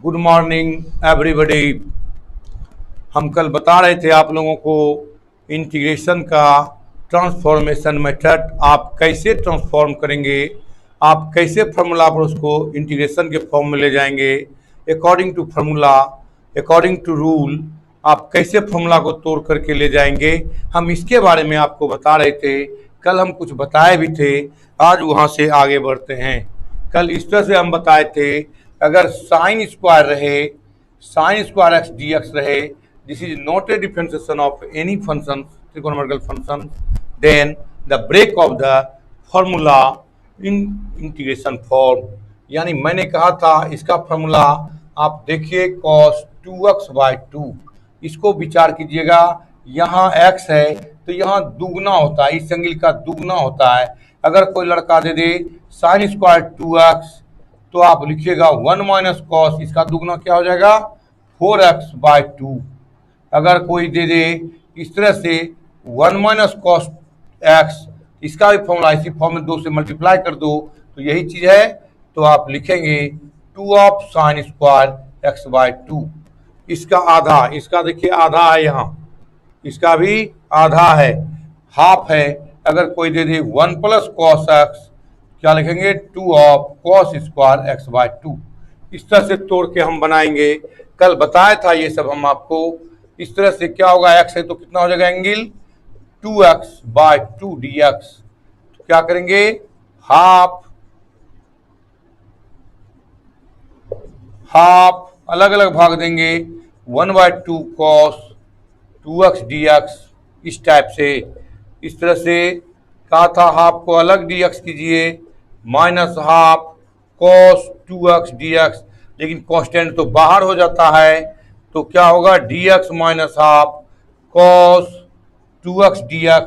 Good morning everybody. हम कल बता रहे थे आप लोगों को इंटीग्रेशन का ट्रांसफॉर्मेशन मेथड आप कैसे ट्रांसफॉर्म करेंगे, आप कैसे फार्मूला पर उसको इंटीग्रेशन के फॉर्म में ले जाएंगे, according to formula, according to rule आप कैसे फार्मूला को तोड़ करके ले जाएंगे। हम इसके बारे में आपको बता रहे थे। कल हम कुछ बताए भी थे, आज वहाँ से आगे बढ़ते हैं। कल इस तरह से हम बताए थे, अगर साइन स्क्वायर रहे, sine square x D x रहे, this is not a differentiation of any function, trigonometrical function, then the break of the formula in integration form. यानी मैंने कहा था इसका फॉर्मूला आप देखिए cos 2x/2, इसको विचार कीजिएगा। यहाँ x है तो यहाँ दुगना होता है, इस एंगल का दुगना होता है। अगर कोई लड़का दे दे साइन स्क्वायर 2x तो आप लिखिएगा 1 माइनस कॉस, इसका दुगना क्या हो जाएगा 4x/2। अगर कोई दे दे इस तरह से 1 माइनस कॉस एक्स, इसका भी फॉर्मूला इसी फॉर्म में 2 से मल्टीप्लाई कर दो तो यही चीज है, तो आप लिखेंगे 2 ऑफ साइन स्क्वायर x/2। इसका आधा, इसका देखिए आधा है, यहाँ इसका भी आधा है, हाफ है। अगर कोई दे दे 1 प्लस कॉस एक्स, क्या लिखेंगे 2 ऑफ कॉस स्क्वायर x/2। इस तरह से तोड़ के हम बनाएंगे। कल बताया था ये सब हम आपको। इस तरह से क्या होगा, x है तो कितना हो जाएगा एंगल 2x/2 dx। तो क्या करेंगे, हाफ हाफ अलग अलग भाग देंगे, 1/2 cos 2x dx। इस टाइप से, इस तरह से कहा था हाफ को अलग dx कीजिए, minus half cos 2x dx। लेकिन कांस्टेंट तो बाहर हो जाता है, तो क्या होगा dx minus half cos 2x dx।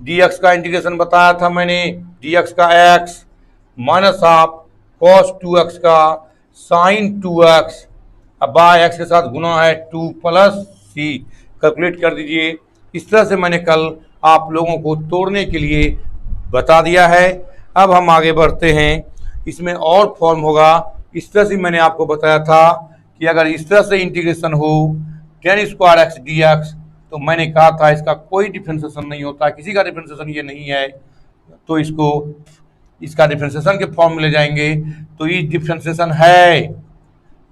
dx का इंटीग्रेशन बताया था मैंने, dx का x minus half cos 2x का साइन 2x, अब बाय x के साथ गुना है 2 प्लस c, कैलकुलेट कर दीजिए। इस तरह से मैंने कल आप लोगों को तोड़ने के लिए बता दिया है। अब हम आगे बढ़ते हैं, इसमें और फॉर्म होगा। इस तरह से मैंने आपको बताया था कि अगर इस तरह से इंटीग्रेशन हो tan square x D x, तो मैंने कहा था इसका कोई डिफरेंशिएशन नहीं होता, किसी का डिफरेंशिएशन ये नहीं है, तो इसको इसका डिफरेंशिएशन के फॉर्म में ले जाएंगे। तो ये डिफरेंशिएशन है,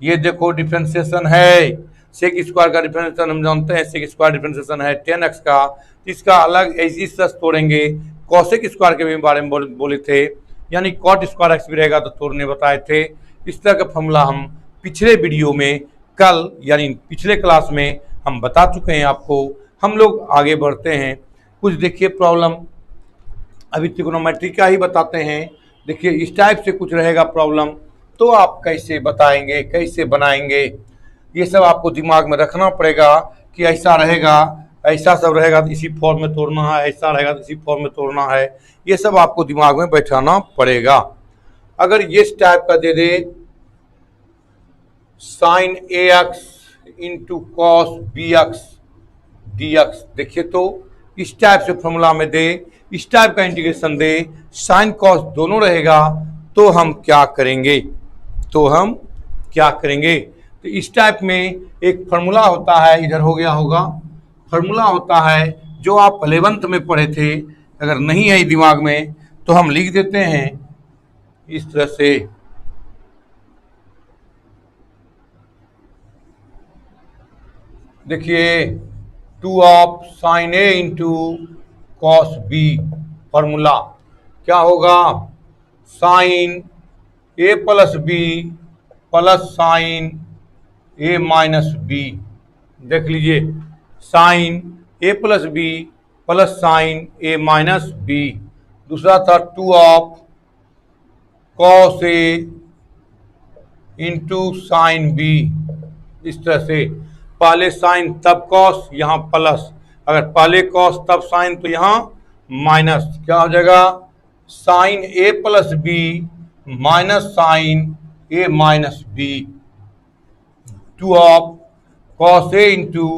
ये देखो डिफरेंशिएशन है, सेक स्क्वायर का डिफरेंशिएशन हम जानते हैं, सेक स्क्वायर डिफरेंशिएशन है tan x का, इसका अलग इस तरह तोड़ेंगे। कॉसेक स्क्वायर के भी बारे में बोले थे, यानी कॉट स्क्वायर एक्स भी रहेगा तो तोड़ने बताए थे। इस तरह का फॉर्मूला हम पिछले वीडियो में कल यानी पिछले क्लास में हम बता चुके हैं आपको। हम लोग आगे बढ़ते हैं, कुछ देखिए प्रॉब्लम अभी ट्रिगोनोमेट्री का ही बताते हैं। देखिए इस टाइप से कुछ रहेगा प्रॉब्लम, तो आप कैसे बताएंगे, कैसे बनाएंगे, ये सब आपको दिमाग में रखना पड़ेगा कि ऐसा रहेगा, ऐसा सब रहेगा तो इसी फॉर्म में तोड़ना है, ऐसा रहेगा तो इसी फॉर्म में तोड़ना है, ये सब आपको दिमाग में बैठाना पड़ेगा। अगर ये टाइप का दे दे sine ax into cos bx dx, देखिए तो इस टाइप से फॉर्मूला में दे, इस टाइप का इंटीग्रेशन दे, साइन कॉस दोनों रहेगा, तो हम क्या करेंगे, तो इस टाइप में एक फार्मूला होता है, इधर हो गया होगा, फार्मूला होता है जो आप 11th में पढ़े थे। अगर नहीं है दिमाग में तो हम लिख देते हैं इस तरह से, देखिए 2 of sine a into cos b। Formula क्या होगा, sine a plus b plus sine a minus b। देख लीजिए, sine a plus b plus sine a minus b। दूसरा था 2 of cos a into sine b। इस तरह से पहले साइन तब कॉस, यहाँ प्लस, अगर पहले कॉस तब साइन तो यहाँ माइनस, क्या हो जाएगा sine a plus b minus sine a minus b। 2 of cos a into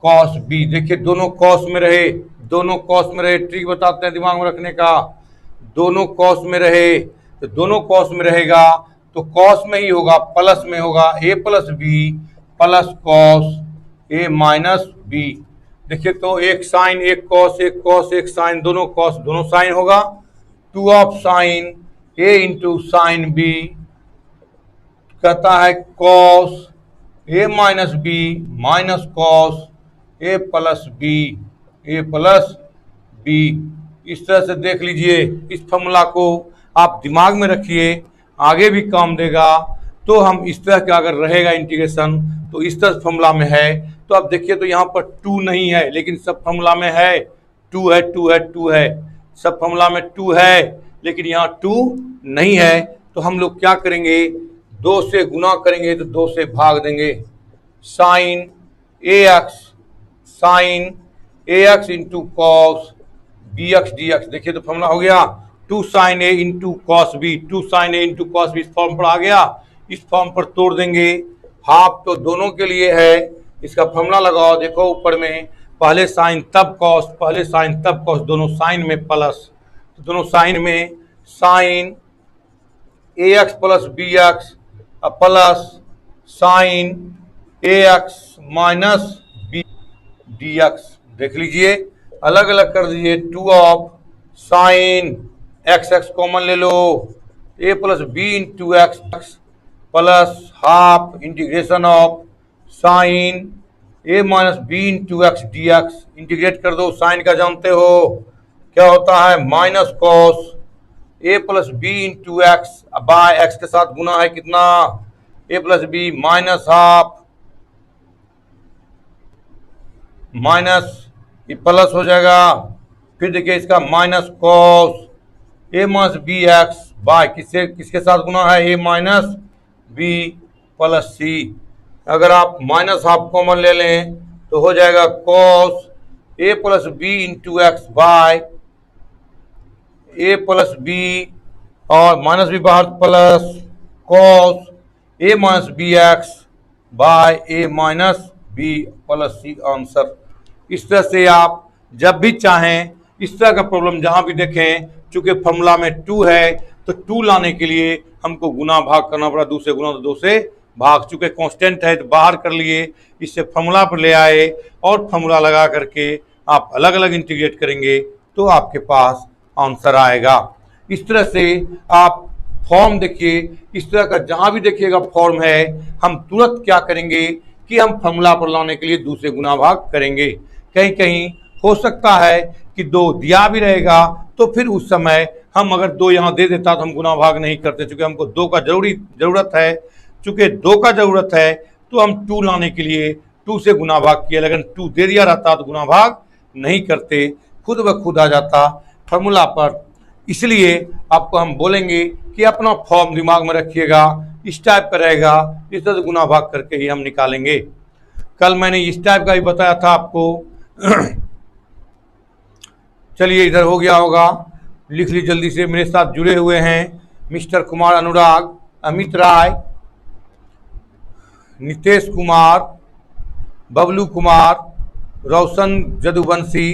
cos b। देखिए दोनों कॉस में रहे, दोनों कॉस में रहे, ट्रिक बताते हैं दिमाग में रखने का, दोनों कॉस में रहे तो दोनों कॉस में रहेगा तो कॉस में ही होगा, प्लस में होगा ए plus B plus cos A minus B. देखिए तो एक साइन एक कॉस एक साइन, दोनों कॉस दोनों साइन होगा। 2 of sine A into sine B कहता है cos A minus B minus cos A plus B. इस तरह से देख लीजिए, इस फॉर्मूला को आप दिमाग में रखिए, आगे भी काम देगा। तो हम इस तरह का अगर रहेगा इंटीग्रेशन तो इस तरह फॉर्मूला में है। तो आप देखिए तो यहाँ पर 2 नहीं है, लेकिन सब फॉर्मूला में है 2 है, 2 है, 2 है, सब फॉर्मूला में 2 है, लेकिन यहाँ 2 नहीं है। तो हम लोग क्या करेंगे, 2 से गुना करेंगे तो 2 से भाग देंगे। Sine A X into cos B X D x. देखिए तो फॉर्मूला हो गया 2 sine A into cos B, 2 sine A into cos B इस फॉर्म पर आ गया। इस फॉर्म पर तोड़ देंगे, हाफ तो दोनों के लिए है, इसका फॉर्मूला लगाओ। देखो ऊपर में पहले साइन तब कॉस, दोनों साइन में प्लस, तो दोनों साइन में sine A X plus B X plus sine A X minus B D x. देख लीजिए अलग अलग कर दीजिए। 2 of sine X X common ले लो, A plus B into X plus half integration of sine A minus B into X D X. Integrate कर दो, साइन का जानते हो क्या होता है, minus cos A plus B into X by X के साथ गुना है कितना, A plus B minus half minus ये प्लस हो जाएगा। फिर देखिए इसका minus cos A minus B X by किसके साथ गुना है, A minus B plus C. अगर आप माइनस हाफ कॉमन ले लें तो हो जाएगा cos A plus B into X by A plus B और माइनस बी बाहर plus cos A minus B X by A minus B plus C answer. इस तरह से आप जब भी चाहें इस तरह का प्रॉब्लम जहां भी देखें, चूंकि फॉर्मूला में 2 है तो 2 लाने के लिए हमको गुना भाग करना पड़ा, 2 से गुना तो 2 से भाग, चूंकि कांस्टेंट है तो बाहर कर लिए, इससे फॉर्मूला पर ले आए और फॉर्मूला लगा करके आप अलग अलग इंटीग्रेट करेंगे तो आपके पास आंसर आएगा। इस तरह से आप फॉर्म देखिए, इस तरह का जहां भी देखिएगा फॉर्म है, हम तुरंत क्या करेंगे कि हम फॉर्मूला पर लाने के लिए 2 से गुना भाग करेंगे। कहीं कहीं हो सकता है कि 2 दिया भी रहेगा तो फिर उस समय हम अगर 2 यहाँ दे देता तो हम गुना भाग नहीं करते, चूंकि हमको 2 का जरूरत है। चूंकि 2 का जरूरत है तो हम 2 लाने के लिए 2 से गुना भाग किया, लेकिन 2 दे दिया रहता तो गुना भाग नहीं करते, खुद ब खुद आ जाता फॉर्मूला पर। इसलिए आपको हम बोलेंगे कि अपना फॉर्म दिमाग में रखिएगा, इस टाइप का रहेगा, इस तरह से गुना भाग करके ही हम निकालेंगे। कल मैंने इस टाइप का भी बताया था आपको। चलिए इधर हो गया होगा, लिख ली जल्दी से। मेरे साथ जुड़े हुए हैं मिस्टर कुमार अनुराग, अमित राय, नितेश कुमार, बबलू कुमार, रोशन जदुवंशी,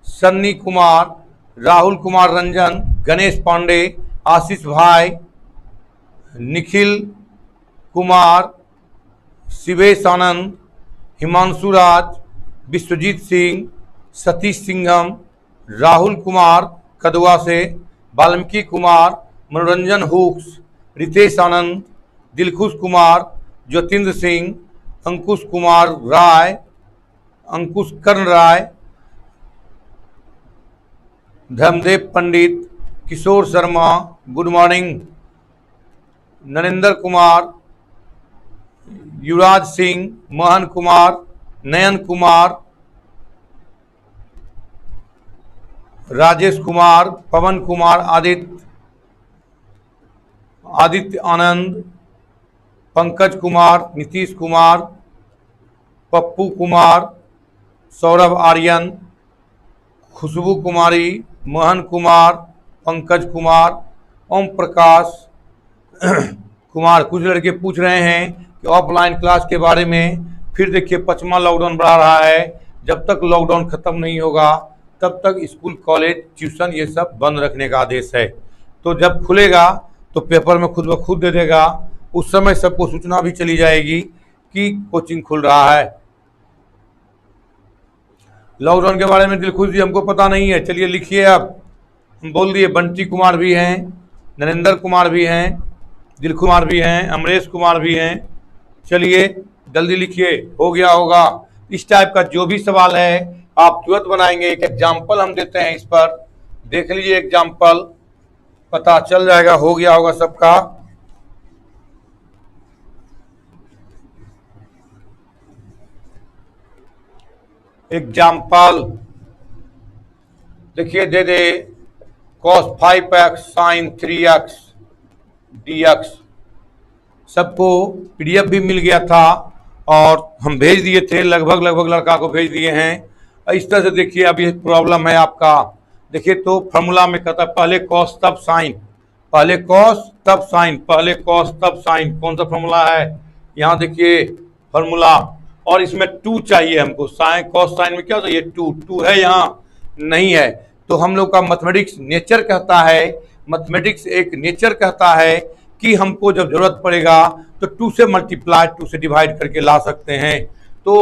सन्नी कुमार, राहुल कुमार रंजन, गणेश पांडे, आशीष भाई, निखिल कुमार, शिवेश आनंद, हिमांशु राज, विश्वजीत सिंह, सतीश सिंघम, राहुल कुमार कदवा से, वाल्मीकि कुमार, मनोरंजन हुक्स, रितेश आनंद, दिलखुश कुमार, ज्योतिंद्र सिंह, अंकुश कुमार राय, अंकुश कर्ण राय, धर्मदेव पंडित, किशोर शर्मा, गुड मॉर्निंग, नरेंद्र कुमार, युवराज सिंह, मोहन कुमार, नयन कुमार, राजेश कुमार, पवन कुमार, आदित्य आनंद, पंकज कुमार, नीतीश कुमार, पप्पू कुमार, सौरभ आर्यन, खुशबू कुमारी, मोहन कुमार, पंकज कुमार, ओम प्रकाश कुमार। कुछ लड़के पूछ रहे हैं कि ऑफलाइन क्लास के बारे में। फिर देखिए 5वां लॉकडाउन बढ़ा रहा है, जब तक लॉकडाउन खत्म नहीं होगा तब तक स्कूल कॉलेज ट्यूशन ये सब बंद रखने का आदेश है। तो जब खुलेगा तो पेपर में खुद ब खुद दे देगा। उस समय सबको सूचना भी चली जाएगी कि कोचिंग खुल रहा है। लॉकडाउन के बारे में दिलखुश जी हमको पता नहीं है, चलिए लिखिए। अब हम बोल दिए, बंटी कुमार भी हैं, नरेंद्र कुमार भी हैं, दिल कुमार भी हैं, अमरेश कुमार भी हैं। चलिए जल्दी लिखिए, हो गया होगा। इस टाइप का जो भी सवाल है आप तुरंत बनाएंगे। एक एग्जाम्पल हम देते हैं, इस पर देख लीजिए एग्जाम्पल, पता चल जाएगा, हो गया होगा सबका। एग्जाम्पल देखिए, दे दे cos 5x sin 3x dx। सबको पीडीएफ भी मिल गया था और हम भेज दिए थे, लगभग लड़का को भेज दिए हैं। इस तरह से देखिए, अब ये प्रॉब्लम है आपका। देखिए तो फॉर्मूला में कहता है पहले कॉस तब साइन, पहले कॉस तब साइन, पहले कॉस तब साइन। कौन सा फॉर्मूला है? यहाँ देखिए फॉर्मूला, और इसमें 2 चाहिए हमको। साइन कॉस साइन में क्या होता है? ये 2 है, यहाँ नहीं है। तो हम लोग का मैथमेटिक्स नेचर कहता है, मैथमेटिक्स एक नेचर कहता है कि हमको जब जरूरत पड़ेगा तो 2 से मल्टीप्लाई, 2 से डिवाइड करके ला सकते हैं। तो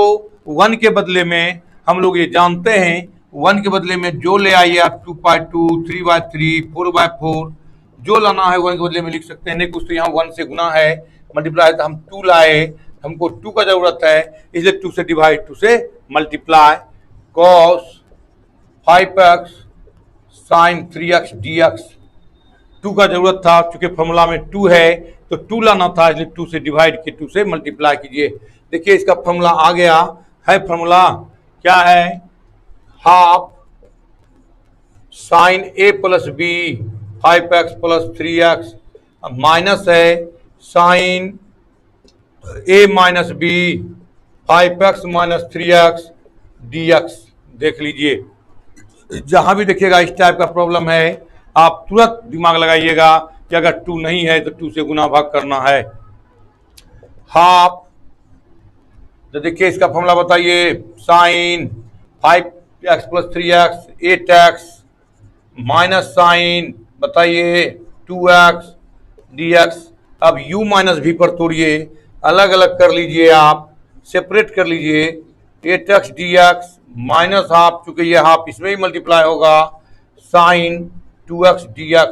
1 के बदले में हम लोग ये जानते हैं, 1 के बदले में जो ले आइए आप 2/2, 3/3, 4/4, जो लाना है 1 के बदले में लिख सकते हैं। नहीं कुछ तो यहाँ 1 से गुना है, मल्टीप्लाई है, तो हम 2 लाए, हमको 2 का जरूरत है, इसलिए 2 से डिवाइड, 2 से multiply. Cos 5x sign 3x dx, 2 का जरूरत था, चूंकि फॉर्मूला में 2 है तो 2 लाना था, इसलिए 2 से डिवाइड किए, 2 से मल्टीप्लाई कीजिए। देखिए इसका फॉर्मूला आ गया है। फॉर्मूला क्या है? Half sine a plus B 5x plus 3x, minus है sine a minus B 5x minus 3x dx। देख लीजिए, जहां भी देखिएगा इस टाइप का प्रॉब्लम है, आप तुरंत दिमाग लगाइएगा कि अगर 2 नहीं है तो 2 से गुना भाग करना है। हाफ, तो देखिए इसका फॉर्मूला बताइए, sign 5x plus 3x 8x minus sign बताइए 2x dx। अब u माइनस v पर तोड़िए, अलग अलग कर लीजिए, आप सेपरेट कर लीजिए। 8x dx माइनस हाफ, चूंकि ये हाफ इसमें ही मल्टीप्लाई होगा, साइन 2x dx।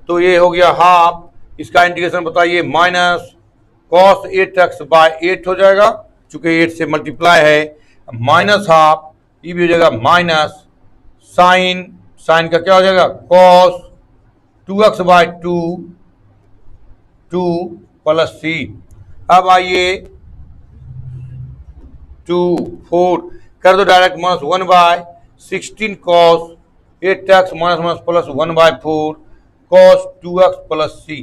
तो ये हो गया हाफ, इसका इंटीग्रेशन बताइए, माइनस कॉस 8x बाय 8 हो जाएगा, चूंकि 8 से मल्टीप्लाई है, माइनस हाफ, ये भी हो जाएगा माइनस साइन, साइन का क्या हो जाएगा? Cos 2x by 2 plus c। अब आइए 2 4 कर दो direct, minus 1/16 cos 8x minus minus plus 1/4 cos 2x plus C,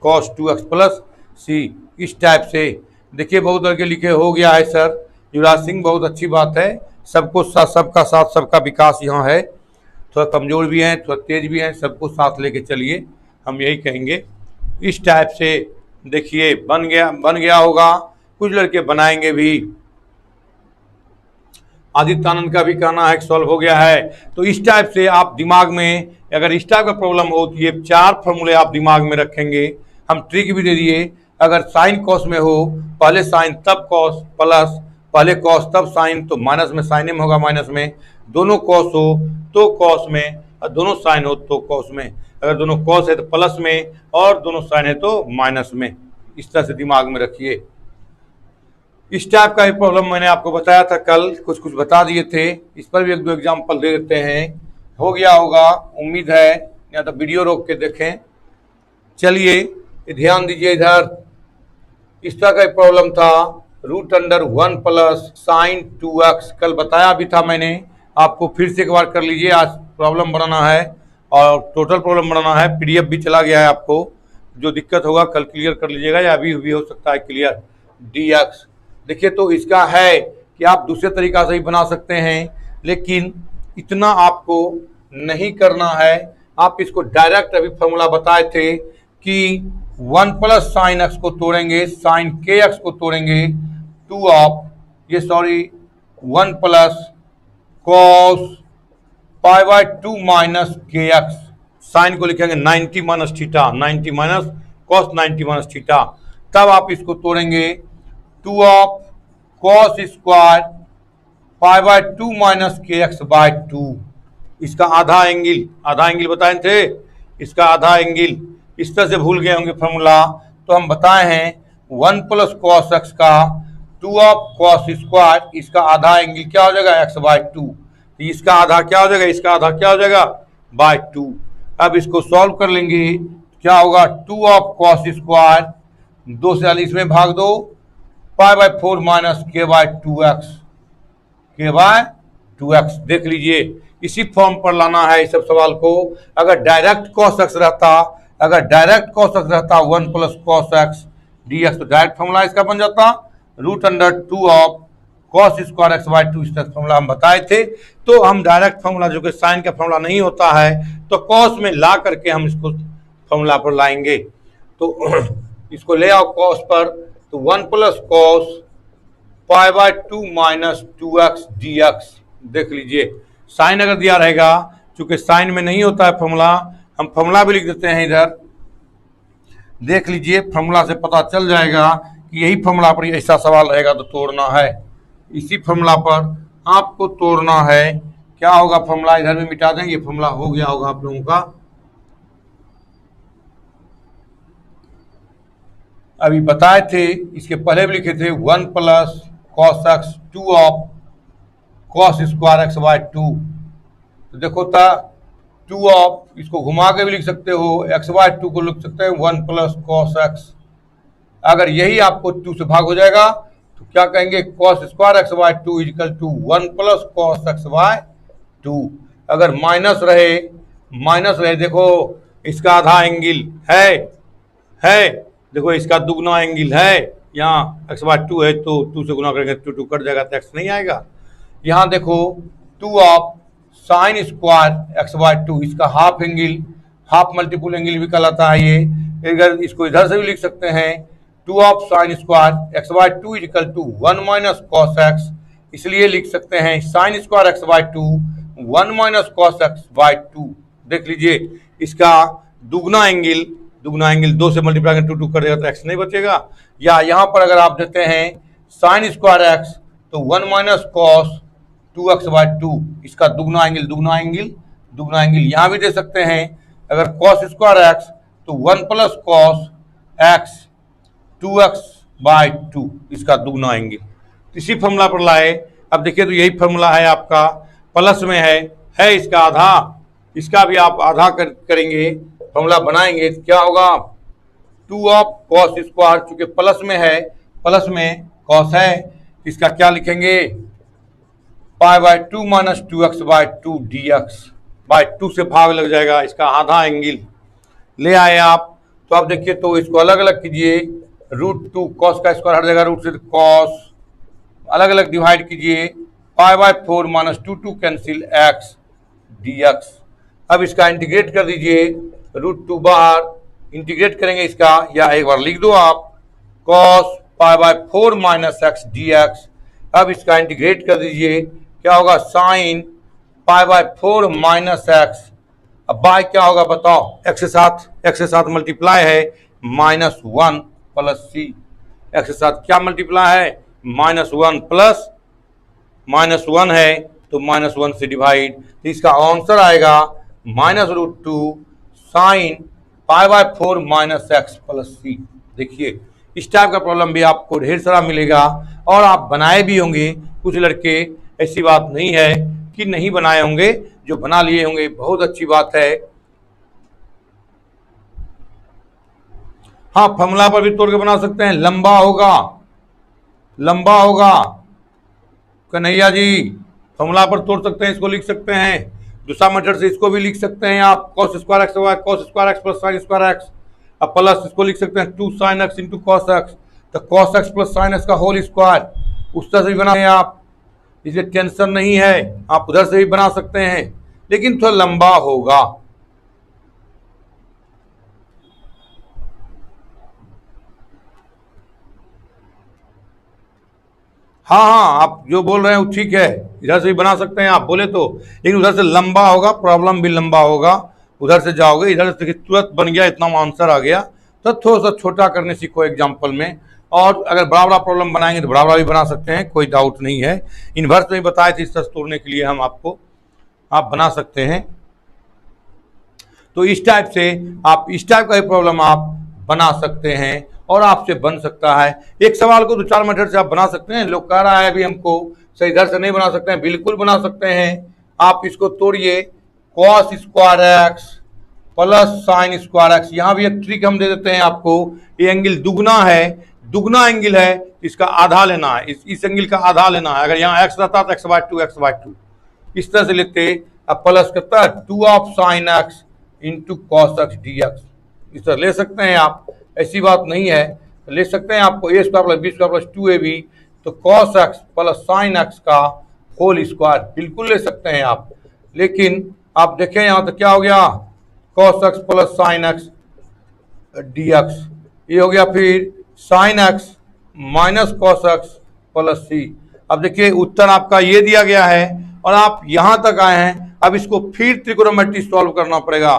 cos 2x plus C. इस टाइप से देखिए बहुत करके लिखे, हो गया है सर युवराज सिंह, बहुत अच्छी बात है। सबको साथ, सबका साथ सबका विकास यहाँ है। थोड़ा कमजोर भी हैं, थोड़ा तेज भी हैं, सबको साथ लेके चलिए, हम यही कहेंगे। इस टाइप से देखिए बन गया होगा, कुछ लड़के बनाएंगे भी। आदित्य आनंद का भी कहना है कि सॉल्व हो गया है। तो इस टाइप से आप दिमाग में, अगर इस टाइप का प्रॉब्लम हो तो ये 4 फॉर्मूले आप दिमाग में रखेंगे। हम ट्रिक भी दे दिए, अगर साइन कॉस में हो पहले साइन तब कॉस, प्लस पहले कॉस तब साइन, तो माइनस में साइन में होगा, माइनस में। दोनों कॉस हो तो कॉस में, और दोनों साइन हो तो कॉस में। अगर दोनों कॉस है तो प्लस में, और दोनों साइन है तो माइनस में। इस तरह से दिमाग में रखिए। इस टाइप का प्रॉब्लम मैंने आपको बताया था कल, कुछ कुछ बता दिए थे, इस पर भी 1-2 एग्जाम्पल दे देते हैं। हो गया होगा उम्मीद है, या तो वीडियो रोक के देखें। चलिए ध्यान दीजिए इधर, इस तरह का प्रॉब्लम था, √1 प्लस साइन 2x। कल बताया भी था मैंने आपको, फिर से एक बार कर लीजिए। आज प्रॉब्लम बनाना है और टोटल प्रॉब्लम बनाना है, पीडीएफ भी चला गया है आपको। जो दिक्कत होगा कल क्लियर कर लीजिएगा, या अभी भी हो सकता है क्लियर। dx देखिए, तो इसका है कि आप दूसरे तरीका से ही बना सकते हैं, लेकिन इतना आपको नहीं करना है। आप इसको डायरेक्ट, अभी फॉर्मूला बताए थे कि 1 प्लस साइन एक्स को तोड़ेंगे, साइन के एक्स को तोड़ेंगे, 1 प्लस कॉस π/2 माइनस के एक्स साइन को लिखेंगे 90 minus theta, 90 minus cos 90 minus theta. तब आप इसको तोड़ेंगे 2 of cos square pi by 2 minus के एक्स बाय 2। इसका आधा एंगल बताए थे, इसका आधा एंगल इस तरह से भूल गए होंगे फॉर्मूला, तो हम बताए हैं 1 प्लस कॉस एक्स का 2 ऑफ कॉस स्क्वायर, इसका आधा एंगल क्या हो जाएगा एक्स बाय 2, तो इसका आधा क्या हो जाएगा, इसका आधा क्या हो जाएगा बाय 2। अब इसको सॉल्व कर लेंगे, क्या होगा 2 ऑफ कॉस स्क्वायर 2 से इसमें भाग दो, पाई बाय 4 माइनस के बाय 2x, के बाय 2x। देख लीजिए इसी फॉर्म पर लाना है इस सब सवाल को। अगर डायरेक्ट कॉस एक्स रहता, 1 plus cos x D x, तो डायरेक्ट फॉर्मूला इसका बन जाता √2 of cos square x by 2। इस तरह फॉर्मूला हम बताए थे। तो हम डायरेक्ट फॉर्मूला जो कि साइन का फॉर्मूला नहीं होता है, तो कॉस में ला करके हम इसको फॉर्मूला पर लाएंगे। तो इसको ले आओ कॉस पर, तो 1 plus cos pi by 2 minus 2x dx। देख लीजिए साइन अगर दिया रहेगा, चूंकि साइन में नहीं होता है फॉर्मूला, हम फॉर्मूला भी लिख देते हैं इधर। देख लीजिए फॉर्मूला से पता चल जाएगा कि यही फॉर्मूला पर ऐसा सवाल रहेगा तो तोड़ना है, इसी फॉर्मूला पर आपको तोड़ना है। क्या होगा फॉर्मूला, इधर भी मिटा देंगे, फॉर्मूला हो गया होगा आप लोगों का। अभी बताए थे, इसके पहले भी लिखे थे 1 plus cos x 2 of cos square x by 2। तो देखो था 2 ऑफ, इसको घुमा के भी लिख सकते हो, एक्स बाय 2 को लिख सकते हैं 1 प्लस कॉस एक्स। अगर यही आपको 2 से भाग हो जाएगा तो क्या कहेंगे, cos square x by 2 equal to 1 plus cos x by 2। अगर माइनस रहे, देखो इसका आधा एंगल है, देखो इसका दुगना एंगल है, यहाँ एक्स बाय 2 है तो 2 से गुना करेंगे 2 कर जाएगा तो एक्स नहीं आएगा। यहाँ देखो 2 of sine square x by 2, इसका half angle, half multiple angle भी कहलाता है ये। अगर इसको इधर से भी लिख सकते हैं 2 of sine square x by 2 equal to 1 minus cos x, इसलिए लिख सकते हैं sine square x by 2 1 minus cos x by 2। देख लीजिए इसका दुगना एंगल 2 से मल्टीप्लाई करके 2 कर देगा तो एक्स नहीं बचेगा। या यहाँ पर अगर आप देते हैं साइन स्क्वायर एक्स तो 1 माइनस कॉस 2x बाय 2, इसका दुगना एंगल यहाँ भी दे सकते हैं। अगर कॉस स्क्वायर एक्स तो 1 plus cos x 2x by 2, इसका दुगना एंगल। इसी फॉर्मूला पर लाए। अब देखिए तो यही फॉर्मूला है आपका, प्लस में है इसका आधा, इसका भी आप आधा करेंगे, फॉर्मूला बनाएंगे तो क्या होगा 2 ऑफ कॉस स्क्वायर, चूंकि प्लस में है, प्लस में कॉस है, इसका क्या लिखेंगे pi by 2 minus 2x by 2 dx। By 2 से भाग लग जाएगा, इसका आधा एंगल ले आए आप। तो आप देखिए तो इसको अलग अलग कीजिए, √2 कॉस का स्क्वायर हट जाएगा, रूट से कॉस अलग अलग डिवाइड कीजिए, पाई by 4 minus 2 cancel x dx। अब इसका इंटीग्रेट कर दीजिए, √2 बाहर इंटीग्रेट करेंगे इसका, या एक बार लिख दो आप cos pi by 4 minus x dx। अब इसका इंटीग्रेट कर दीजिए, क्या होगा sign pi by 4 minus x. अब बाय क्या होगा बताओ, एक्स के साथ मल्टीप्लाई है -1 प्लस सी, एक्स के साथ क्या मल्टीप्लाई है -1 प्लस -1 है तो -1 से डिवाइड, तो इसका आंसर आएगा -√2 sine pi by 4 minus x plus C. देखिए इस टाइप का प्रॉब्लम भी आपको ढेर सारा मिलेगा और आप बनाए भी होंगे। कुछ लड़के, ऐसी बात नहीं है कि नहीं बनाए होंगे, जो बना लिए होंगे बहुत अच्छी बात है। हाँ फॉर्मूला पर भी तोड़ के बना सकते हैं, लंबा होगा कन्हैया जी, फॉर्मूला पर तोड़ सकते हैं, इसको लिख सकते हैं। दूसरा मेथड से इसको भी लिख सकते हैं आप, cos square X Y cos square X plus sine square X. अब प्लस इसको लिख सकते हैं 2 sine X into cos X, तो cos X plus sine X का होल स्क्वायर, उस तरह से भी बनाए आप, इसलिए टेंशन नहीं है, आप उधर से भी बना सकते हैं, लेकिन थोड़ा लंबा होगा। हाँ आप जो बोल रहे हैं वो ठीक है, इधर से भी बना सकते हैं आप बोले तो, लेकिन उधर से लंबा होगा, प्रॉब्लम भी लंबा होगा, उधर से जाओगे, इधर से तुरंत बन गया, इतना आंसर आ गया। तो थोड़ा सा छोटा करने सीखो एग्जाम्पल में, और अगर बड़ा बड़ा प्रॉब्लम बनाएंगे तो बड़ा बड़ा भी बना सकते हैं, कोई डाउट नहीं है। इन्वर्स में बताए थे, इस तरह तोड़ने के लिए हम आपको, आप बना सकते हैं। तो इस टाइप से आप इस टाइप का प्रॉब्लम आप बना सकते हैं और आपसे बन सकता है। एक सवाल को 2-4 मेथड से आप बना सकते हैं। लोग कह रहा है अभी हमको सही इधर से नहीं बना सकते हैं, बिल्कुल बना सकते हैं। आप इसको तोड़िए, cos square X plus sine square X. यहाँ भी एक ट्रिक हम दे देते हैं आपको। ये एंगल दुगना है, दुगना एंगल है, इसका आधा लेना है, इस एंगल का आधा लेना है। अगर यहाँ एक्स रहता तो x/2 इस तरह से लेते। अब प्लस करता है 2 of sine X into cos x D x, इस तरह ले सकते हैं आप, ऐसी बात नहीं है। ले सकते हैं आपको a² + b² + 2ab, तो cos X plus sine X का होल स्क्वायर बिल्कुल ले सकते हैं आप। लेकिन आप देखें यहाँ तो क्या हो गया, cos X plus sine X D x, ये हो गया फिर sine X minus cos X plus C. अब देखिए उत्तर आपका ये दिया गया है और आप यहाँ तक आए हैं। अब इसको फिर त्रिकोणमिति सॉल्व करना पड़ेगा।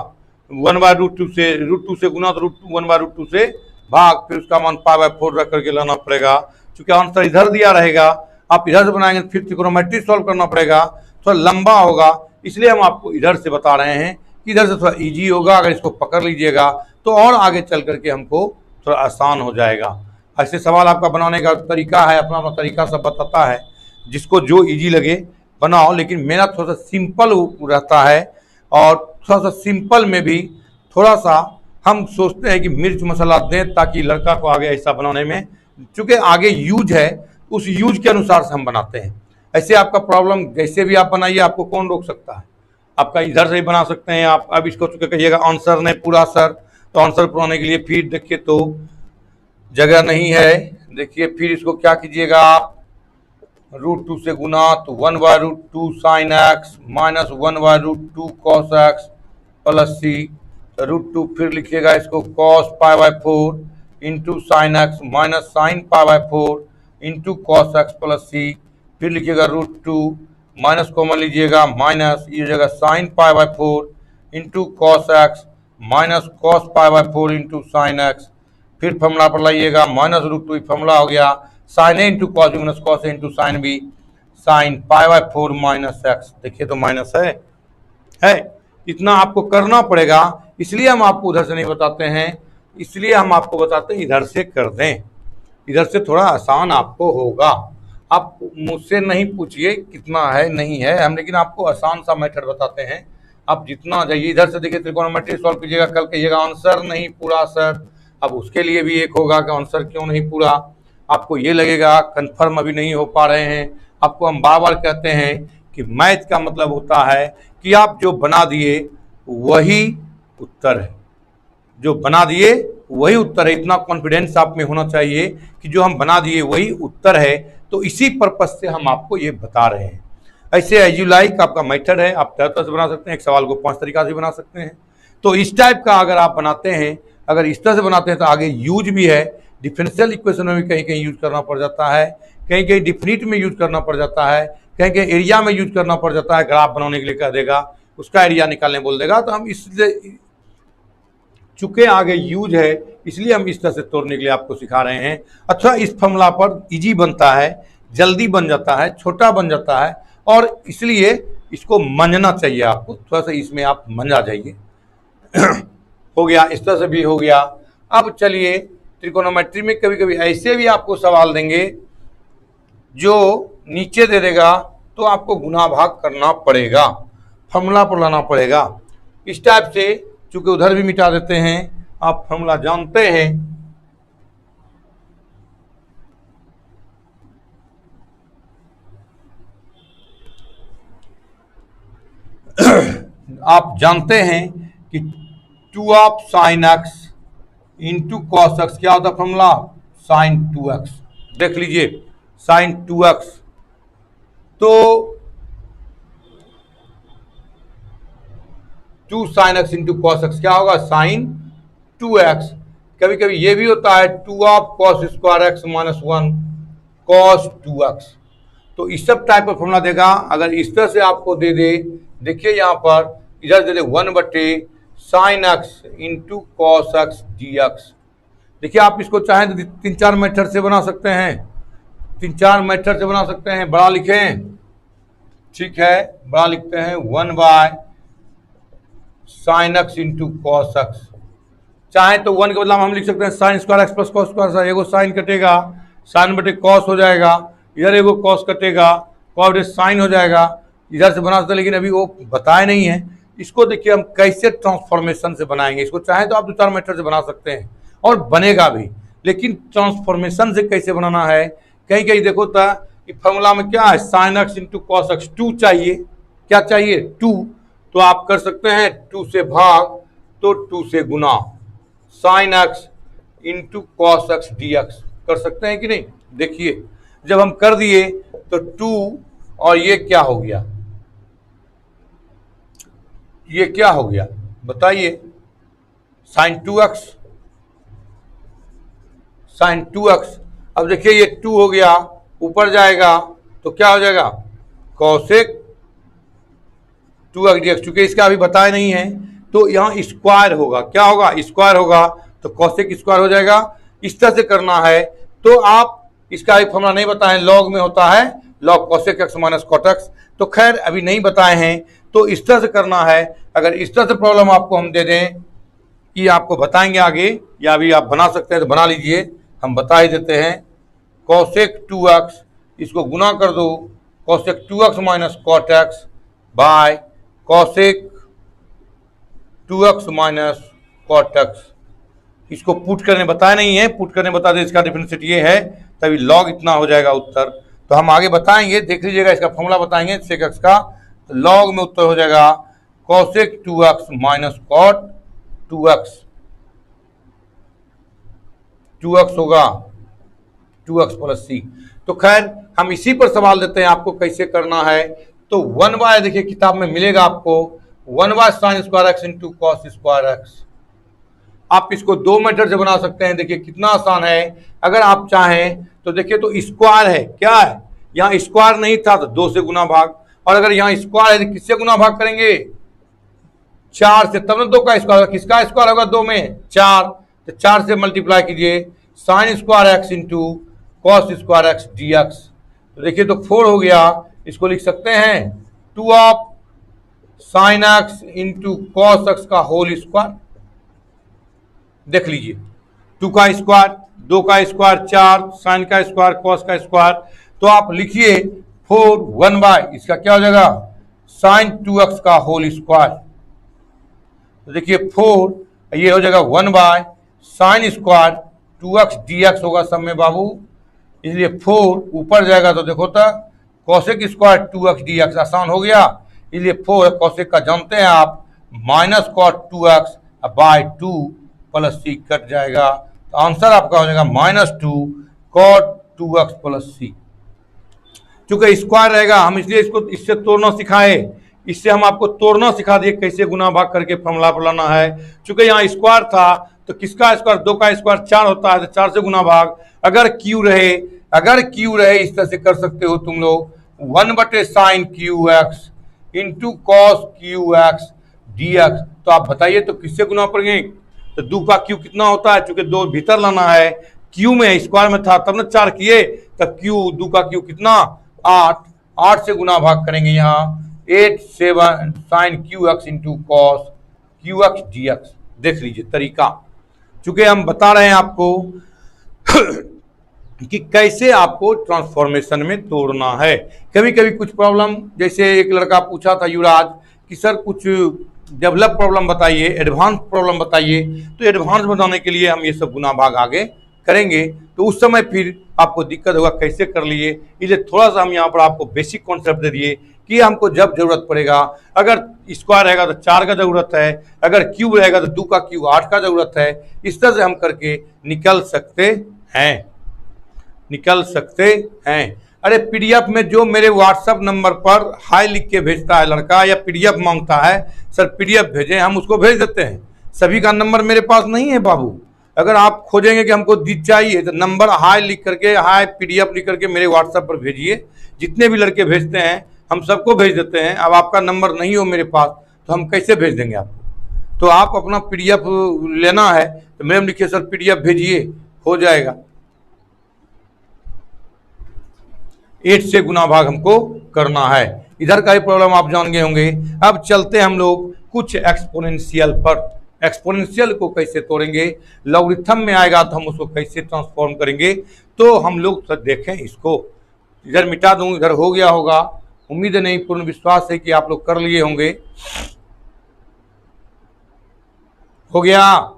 1/√2 से √2 से गुना, तो √2 1/√2 से भाग, फिर उसका मान π/4 रख करके लाना पड़ेगा। क्योंकि आंसर इधर दिया रहेगा, आप इधर से बनाएंगे फिर त्रिकोणमिति सॉल्व करना पड़ेगा, थोड़ा लंबा होगा। इसलिए हम आपको इधर से बता रहे हैं कि इधर से थोड़ा इजी होगा। अगर इसको पकड़ लीजिएगा तो और आगे चल करके हमको थोड़ा आसान हो जाएगा। ऐसे सवाल आपका बनाने का तरीका है, अपना अपना तरीका सब बताता है, जिसको जो इजी लगे बनाओ। लेकिन मेरा थोड़ा सा सिंपल रहता है, और थोड़ा सा सिंपल में भी थोड़ा सा हम सोचते हैं कि मिर्च मसाला दें ताकि लड़का को आगे ऐसा बनाने में, चूँकि आगे यूज है, उस यूज के अनुसार से हम बनाते हैं। ऐसे आपका प्रॉब्लम जैसे भी आप बनाइए, आपको कौन रोक सकता है। आपका इधर से ही बना सकते हैं आप। अब इसको चूँकि कहिएगा आंसर नहीं पूरा सर, तो आंसर पुराने के लिए फिर देखिए तो जगह नहीं है। देखिए फिर इसको क्या कीजिएगा आप, √2 से गुना, तो 1/√2 sine X minus 1/√2 cos X plus C, √2 फिर लिखिएगा इसको cos π/4 into sine X minus sine π/4 into cos X plus C, फिर लिखिएगा √2 माइनस कॉमन लीजिएगा, माइनस ये हो जाएगा sine π/4 into cos X minus cos π/4 into sine X, फिर फॉर्मूला पर लाइएगा -√2 फॉर्मूला हो गया, sine A into cos B minus cos A into sine B, sine π/4 minus X. देखिए तो माइनस है, इतना आपको करना पड़ेगा। इसलिए हम आपको उधर से नहीं बताते हैं, इसलिए हम आपको बताते हैं इधर से कर दें, इधर से थोड़ा आसान आपको होगा। आप मुझसे नहीं पूछिए कितना है नहीं है हम, लेकिन आपको आसान सा मेथड बताते हैं। आप जितना जाइए इधर से, देखिए त्रिकोणमिति सॉल्व कीजिएगा, कल कहिएगा आंसर नहीं पूरा सर। अब उसके लिए भी एक होगा कि आंसर क्यों नहीं पूरा, आपको ये लगेगा कंफर्म अभी नहीं हो पा रहे हैं। आपको हम बार बार कहते हैं कि मैथ का मतलब होता है कि आप जो बना दिए वही उत्तर है, जो बना दिए वही उत्तर है। इतना कॉन्फिडेंस आप में होना चाहिए कि जो हम बना दिए वही उत्तर है। तो इसी पर्पज से हम आपको ये बता रहे हैं। ऐसे एज यू लाइक आपका मेथड है, आप तरह तरह से बना सकते हैं, एक सवाल को 5 तरीका से बना सकते हैं। तो इस टाइप का अगर आप बनाते हैं, अगर इस तरह से बनाते हैं तो आगे यूज भी है। डिफरेंशियल इक्वेशन में भी कहीं कहीं यूज करना पड़ जाता है, कहीं कहीं डिफिनिट में यूज करना पड़ जाता है, कहीं कहीं एरिया में यूज करना पड़ जाता है। ग्राफ बनाने के लिए कह देगा, उसका एरिया निकालने बोल देगा। तो हम इसलिए चूंकि आगे यूज है, इसलिए हम इस तरह से तोड़ने के लिए आपको सिखा रहे हैं। अच्छा, इस फॉर्मूला पर इजी बनता है, जल्दी बन जाता है, छोटा बन जाता है, और इसलिए इसको मंझना चाहिए आपको। थोड़ा सा इसमें आप मंझा जाइए। हो गया, इस तरह से भी हो गया। अब चलिए, त्रिकोणोमेट्री में कभी कभी ऐसे भी आपको सवाल देंगे जो नीचे दे देगा, तो आपको गुना भाग करना पड़ेगा, फॉर्मूला पर लाना पड़ेगा। इस टाइप से चूंकि उधर भी मिटा देते हैं, आप फॉर्मूला जानते हैं। आप जानते हैं कि 2 of sine X into cos x क्या होता है फॉर्मूला, साइन 2x। देख लीजिए साइन 2x, तो 2 sine X into cos x क्या होगा, साइन 2x। कभी कभी ये भी होता है 2 of cos square x minus 1 cos 2x। तो इस सब टाइप का फॉर्मूला देगा। अगर इस तरह से आपको दे दे, देखिए यहाँ पर इधर दे दे 1/, sign X into cos x D x. देखिए आप इसको चाहें तो 3-4 मेथड से बना सकते हैं, 3-4 मेथड से बना सकते हैं। बड़ा लिखें, ठीक है, बड़ा लिखते हैं 1 by sine X into cos x. चाहे तो 1 के बदला हम लिख सकते हैं sine square X plus cos square. एगो साइन कटेगा, साइन बटे कॉस हो जाएगा, इधर एगो कॉस कटेगा, कॉस बटे साइन हो जाएगा, इधर से बना सकते हैं। लेकिन अभी वो बताए नहीं है। इसको देखिए हम कैसे ट्रांसफॉर्मेशन से बनाएंगे। इसको चाहे तो आप 2-4 मेथड से बना सकते हैं और बनेगा भी, लेकिन ट्रांसफॉर्मेशन से कैसे बनाना है, कहीं कहीं देखो तो फॉर्मूला में क्या है, sign X into cos x. 2 चाहिए, क्या चाहिए 2, तो आप कर सकते हैं 2 से भाग तो 2 से गुना, sine X into cos x D X कर सकते हैं कि नहीं। देखिए जब हम कर दिए तो 2 और ये क्या हो गया, ये क्या हो गया बताइए, साइन 2x, साइन 2x। अब देखिए ये 2 हो गया, ऊपर जाएगा तो क्या हो जाएगा, कॉसेक 2x dx। चूंकि इसका अभी बताया नहीं है तो यहाँ स्क्वायर होगा, क्या होगा, स्क्वायर होगा, तो कॉसेक स्क्वायर हो जाएगा। इस तरह से करना है तो आप इसका अभी फॉर्मूला नहीं बताएं, लॉग में होता है log cosec x minus cot x, तो खैर अभी नहीं बताए हैं तो इस तरह से करना है। अगर इस तरह से प्रॉब्लम आपको हम दे दें कि आपको बताएंगे आगे, या अभी आप बना सकते हैं तो बना लीजिए, हम बता ही देते हैं। कॉसेक 2x, इसको गुना कर दो, cosec 2x minus cot x by cosec 2x minus cot x. इसको पुट करने बताया नहीं है, पुट करने बता दे, इसका डिफरेंशिएट ये है, तभी लॉग इतना हो जाएगा उत्तर। तो हम आगे बताएंगे, देख लीजिएगा, इसका फॉर्मूला बताएंगे सेक एक्स का, तो लॉग में उत्तर हो जाएगा cosec 2x minus cot 2x, 2x होगा 2x प्लस सी। तो खैर हम इसी पर सवाल देते हैं आपको कैसे करना है। तो 1 बाय, देखिए किताब में मिलेगा आपको 1 by sine square x into cos square x. आप इसको 2 मेथड से बना सकते हैं। देखिए कितना आसान है, अगर आप चाहें तो देखिए तो स्क्वायर है, क्या है, यहाँ स्क्वायर नहीं था तो 2 से गुना भाग, और अगर यहाँ स्क्वायर है तो किससे गुना भाग करेंगे, 4 से, तब ना 2 का स्क्वायर, किसका स्क्वायर होगा 2 में 4, तो 4 से मल्टीप्लाई कीजिए, sign square x into cos square x D x. तो देखिए तो 4 हो गया, इसको लिख सकते हैं 2 of sine X into cos x का होल स्क्वायर। देख लीजिए 2 का स्क्वायर, 2 का स्क्वायर 4, साइन का स्क्वायर कॉस का स्क्वायर, तो आप लिखिए 4 1 बाय, इसका क्या हो जाएगा, साइन 2x का होल स्क्वायर। तो देखिए 4, ये हो जाएगा 1 by sine square 2x dx होगा सब में बाबू, इसलिए 4 ऊपर जाएगा तो देखो तो कॉसेक स्क्वायर 2x dx आसान हो गया, इसलिए 4 कॉसेक का जानते हैं आप, minus cot 2x by 2 plus C cut जाएगा, तो आंसर आपका हो जाएगा -2 कॉट 2x प्लस सी। चूंकि स्क्वायर रहेगा हम इसलिए इसको इससे तोड़ना सिखाए, इससे हम आपको तोड़ना सिखा दिए कैसे गुना भाग करके फॉर्मूला बनाना है। चूंकि यहाँ स्क्वायर था तो किसका स्क्वायर, 2 का स्क्वायर 4 होता है, तो 4 से गुना भाग। अगर क्यू रहे, अगर क्यू रहे इस तरह से कर सकते हो तुम लोग, 1 बटे sine cube x into cos cube x D x. तो आप बताइए तो किससे गुना पड़ेंगे, तो 2 का क्यू कितना होता है, चूंकि 2 भीतर लाना है, क्यू में स्क्वायर में था तब ना 4 किए, तब क्यू 2 का क्यू कितना 8, 8 से गुना भाग करेंगे यहाँ 8 7 sine cube x into cos cube x D x. देख लीजिए तरीका, चूंकि हम बता रहे हैं आपको कि कैसे आपको ट्रांसफॉर्मेशन में तोड़ना है। कभी कभी कुछ प्रॉब्लम, जैसे एक लड़का पूछा था युवराज कि सर कुछ डेवलप प्रॉब्लम बताइए, एडवांस प्रॉब्लम बताइए, तो एडवांस बताने के लिए हम ये सब गुना भाग आगे करेंगे, तो उस समय फिर आपको दिक्कत होगा कैसे कर लिए, इसलिए थोड़ा सा हम यहाँ पर आपको बेसिक कॉन्सेप्ट दे दिए कि हमको जब जरूरत पड़ेगा, अगर स्क्वायर रहेगा तो 4 का जरूरत है, अगर क्यूब रहेगा तो 2 का क्यूब 8 का जरूरत है, इस तरह से हम करके निकल सकते हैं, निकल सकते हैं। अरे पीडीएफ में जो मेरे व्हाट्सएप नंबर पर हाई लिख के भेजता है लड़का या पीडीएफ मांगता है, सर पीडीएफ भेजें, हम उसको भेज देते हैं। सभी का नंबर मेरे पास नहीं है बाबू, अगर आप खोजेंगे कि हमको दी चाहिए तो नंबर हाई लिख करके, हाई पीडीएफ लिख करके मेरे व्हाट्सएप पर भेजिए। जितने भी लड़के भेजते हैं हम सबको भेज देते हैं। अब आपका नंबर नहीं हो मेरे पास तो हम कैसे भेज देंगे आपको, तो आप अपना पीडीएफ लेना है तो मैम लिखिए सर पीडीएफ भेजिए, हो जाएगा। 8 से गुना भाग हमको करना है। इधर का ही प्रॉब्लम आप जान गए होंगे। अब चलते हैं हम लोग कुछ एक्सपोनेंशियल पर। एक्सपोनेंशियल को कैसे तोड़ेंगे, लॉगरिथम में आएगा तो हम उसको कैसे ट्रांसफॉर्म करेंगे, तो हम लोग तो देखें इसको। इधर मिटा दूं, इधर हो गया होगा, उम्मीद नहीं, पूर्ण विश्वास है कि आप लोग कर लिए होंगे। हो गया?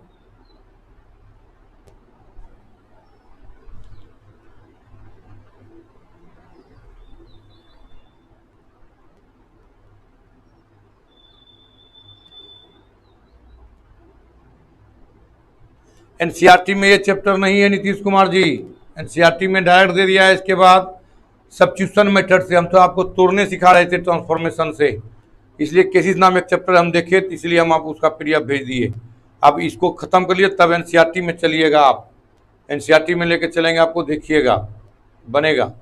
एनसीईआरटी में ये चैप्टर नहीं है नीतीश कुमार जी, एनसीईआरटी में डायरेक्ट दे दिया है। इसके बाद सब्स्टिट्यूशन मेथड से, हम तो आपको तोड़ने सिखा रहे थे ट्रांसफॉर्मेशन से, इसलिए केसिस नाम एक चैप्टर हम देखे, इसलिए हम आपको उसका पीडीएफ भेज दिए। अब इसको खत्म कर लिए तब एनसीईआरटी में चलिएगा आप, एनसीईआरटी में लेके चलेंगे आपको, देखिएगा बनेगा।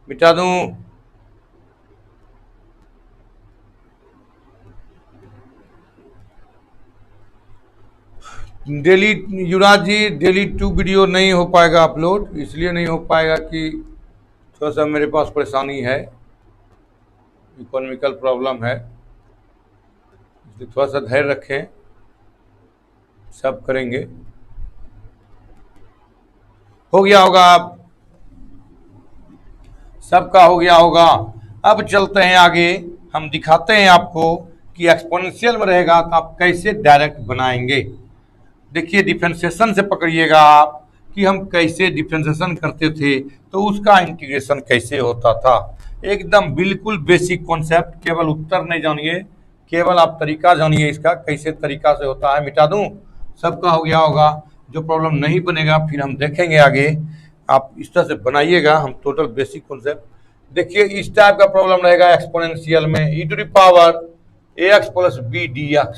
मिटा दूं? डेली, युवराज जी डेली 2 वीडियो नहीं हो पाएगा अपलोड, इसलिए नहीं हो पाएगा कि थोड़ा सा मेरे पास परेशानी है, इकोनॉमिकल प्रॉब्लम है, इसलिए थोड़ा सा धैर्य रखें, सब करेंगे। हो गया होगा, आप सबका हो गया होगा। अब चलते हैं आगे, हम दिखाते हैं आपको कि एक्सपोनेंशियल में रहेगा तो आप कैसे डायरेक्ट बनाएंगे। देखिए डिफरेंशिएशन से पकड़िएगा आप कि हम कैसे डिफरेंशिएशन करते थे, तो उसका इंटीग्रेशन कैसे होता था। एकदम बिल्कुल बेसिक कॉन्सेप्ट, केवल उत्तर नहीं जानिए, केवल आप तरीका जानिए इसका कैसे तरीका से होता है। मिटा दूं? सबका हो गया होगा। जो प्रॉब्लम नहीं बनेगा फिर हम देखेंगे आगे, आप इस तरह से बनाइएगा। हम टोटल बेसिक कॉन्सेप्ट देखिए, इस टाइप का प्रॉब्लम रहेगा एक्सपोनेंशियल में, e⁻ ax + b dx।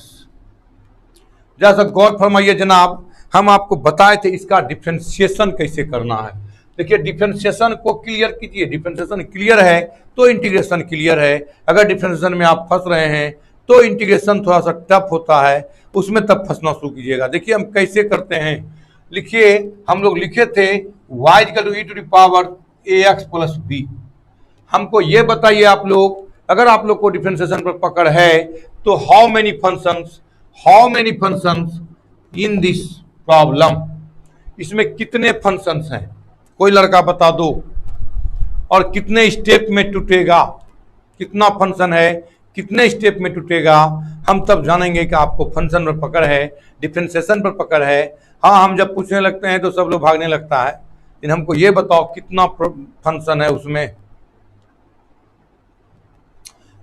जैसा गौर फरमाइए जनाब, हम आपको बताए थे इसका डिफरेंशिएशन कैसे करना है। देखिए डिफरेंशिएशन को क्लियर कीजिए, डिफरेंशिएशन क्लियर है तो इंटीग्रेशन क्लियर है। अगर डिफरेंशिएशन में आप फंस रहे हैं तो इंटीग्रेशन थोड़ा सा टफ होता है, उसमें तब फंसना शुरू कीजिएगा। देखिए हम कैसे करते हैं, लिखिए, हम लोग लिखे थे y = e⁻ax + b। हमको ये बताइए आप लोग, अगर आप लोग को डिफरेंशिएशन पर पकड़ है तो how many functions in this problem, इसमें कितने फंक्शंस हैं, कोई लड़का बता दो। और कितने स्टेप में टूटेगा, कितना फंक्शन है, कितने स्टेप में टूटेगा, हम तब जानेंगे कि आपको फंक्शन पर पकड़ है, डिफरेंशिएशन पर पकड़ है। हाँ, हम जब पूछने लगते हैं तो सब लोग भागने लगता है, लेकिन हमको ये बताओ कितना फंक्शन है उसमें।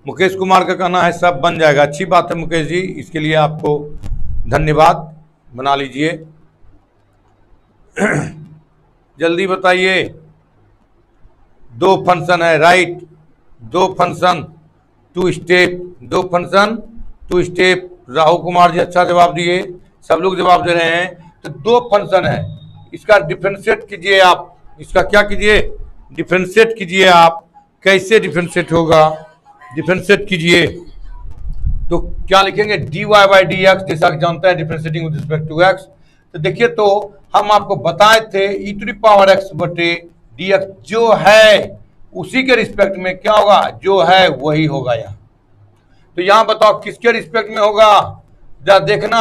मुकेश कुमार का कहना है सब बन जाएगा। अच्छी बात है मुकेश जी, इसके लिए आपको धन्यवाद, बना लीजिए। जल्दी बताइए। 2 फंक्शन है, right, 2 function 2 step, 2 function 2 step. Rahul Kumar ji अच्छा जवाब दिए, सब लोग जवाब दे रहे हैं। तो 2 फंक्शन है, इसका डिफरेंशिएट कीजिए आप, इसका क्या कीजिए, डिफरेंशिएट कीजिए आप। कैसे डिफरेंशिएट होगा, डिफरेंशिएट कीजिए तो क्या लिखेंगे, dy/dx, जैसा कि जानते हैं differentiating with respect to x। तो देखिए, तो हम आपको बताए थे e⁻x/dx जो है उसी के रिस्पेक्ट में क्या होगा, जो है वही होगा यहाँ। तो यहाँ बताओ किसके रिस्पेक्ट में होगा, जरा देखना,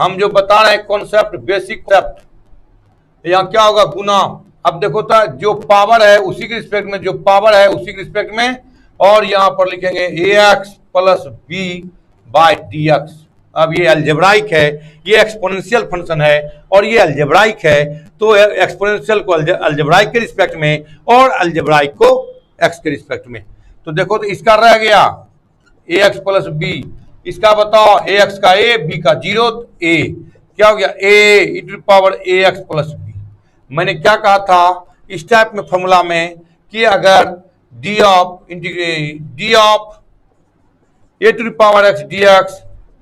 हम जो बता रहे हैं कॉन्सेप्ट, बेसिक कॉन्सेप्ट, यहाँ क्या होगा, गुना। अब देखो तो जो पावर है उसी के रिस्पेक्ट में, जो पावर है उसी के रिस्पेक्ट में, और यहाँ पर लिखेंगे ax + b/dx। अब ये अलजेब्राइक है, ये एक्सपोनेंशियल फंक्शन है और ये अलजेब्राइक है, तो एक्सपोनेंशियल को अलजेब्राइक के रिस्पेक्ट में और अलजेब्राइक को x के रिस्पेक्ट में। तो देखो, तो इसका रह गया ax + b, इसका बताओ ax का a, b का 0, a क्या हो गया, e⁻ax + b। मैंने क्या कहा था इस टाइप में फॉर्मूला में कि अगर d ऑफ a⁻x dx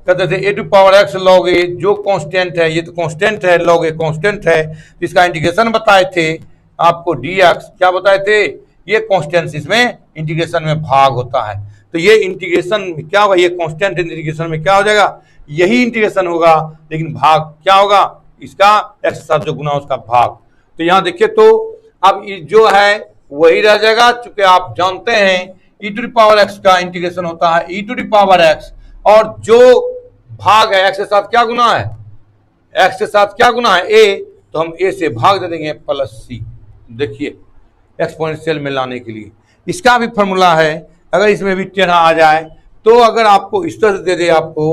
कहते थे ए टू पावर एक्स लॉग ए, जो कांस्टेंट है, ये तो कांस्टेंट है, लॉग ए कांस्टेंट है, इसका इंटीग्रेशन बताए थे आपको डी एक्स, क्या बताए थे, ये कांस्टेंट इसमें इंटीग्रेशन में भाग होता है। तो ये इंटीग्रेशन में क्या होगा, ये कांस्टेंट इंटीग्रेशन में क्या हो जाएगा, यही इंटीग्रेशन होगा, लेकिन भाग क्या होगा, इसका एक्स के साथ जो गुना उसका भाग। तो यहाँ देखिए, तो अब जो है वही रह जाएगा, चूंकि आप जानते हैं E to the power x का इंटीग्रेशन होता है E to the power x, और जो भाग है एक्स के साथ क्या गुना है, एक्स के साथ क्या गुना है ए, तो हम ए से भाग दे देंगे प्लस सी। देखिए एक्सपोनेंशियल में लाने के लिए इसका भी फॉर्मूला है, अगर इसमें भी टेढ़ा आ जाए तो अगर आपको इस तरह से दे दे आपको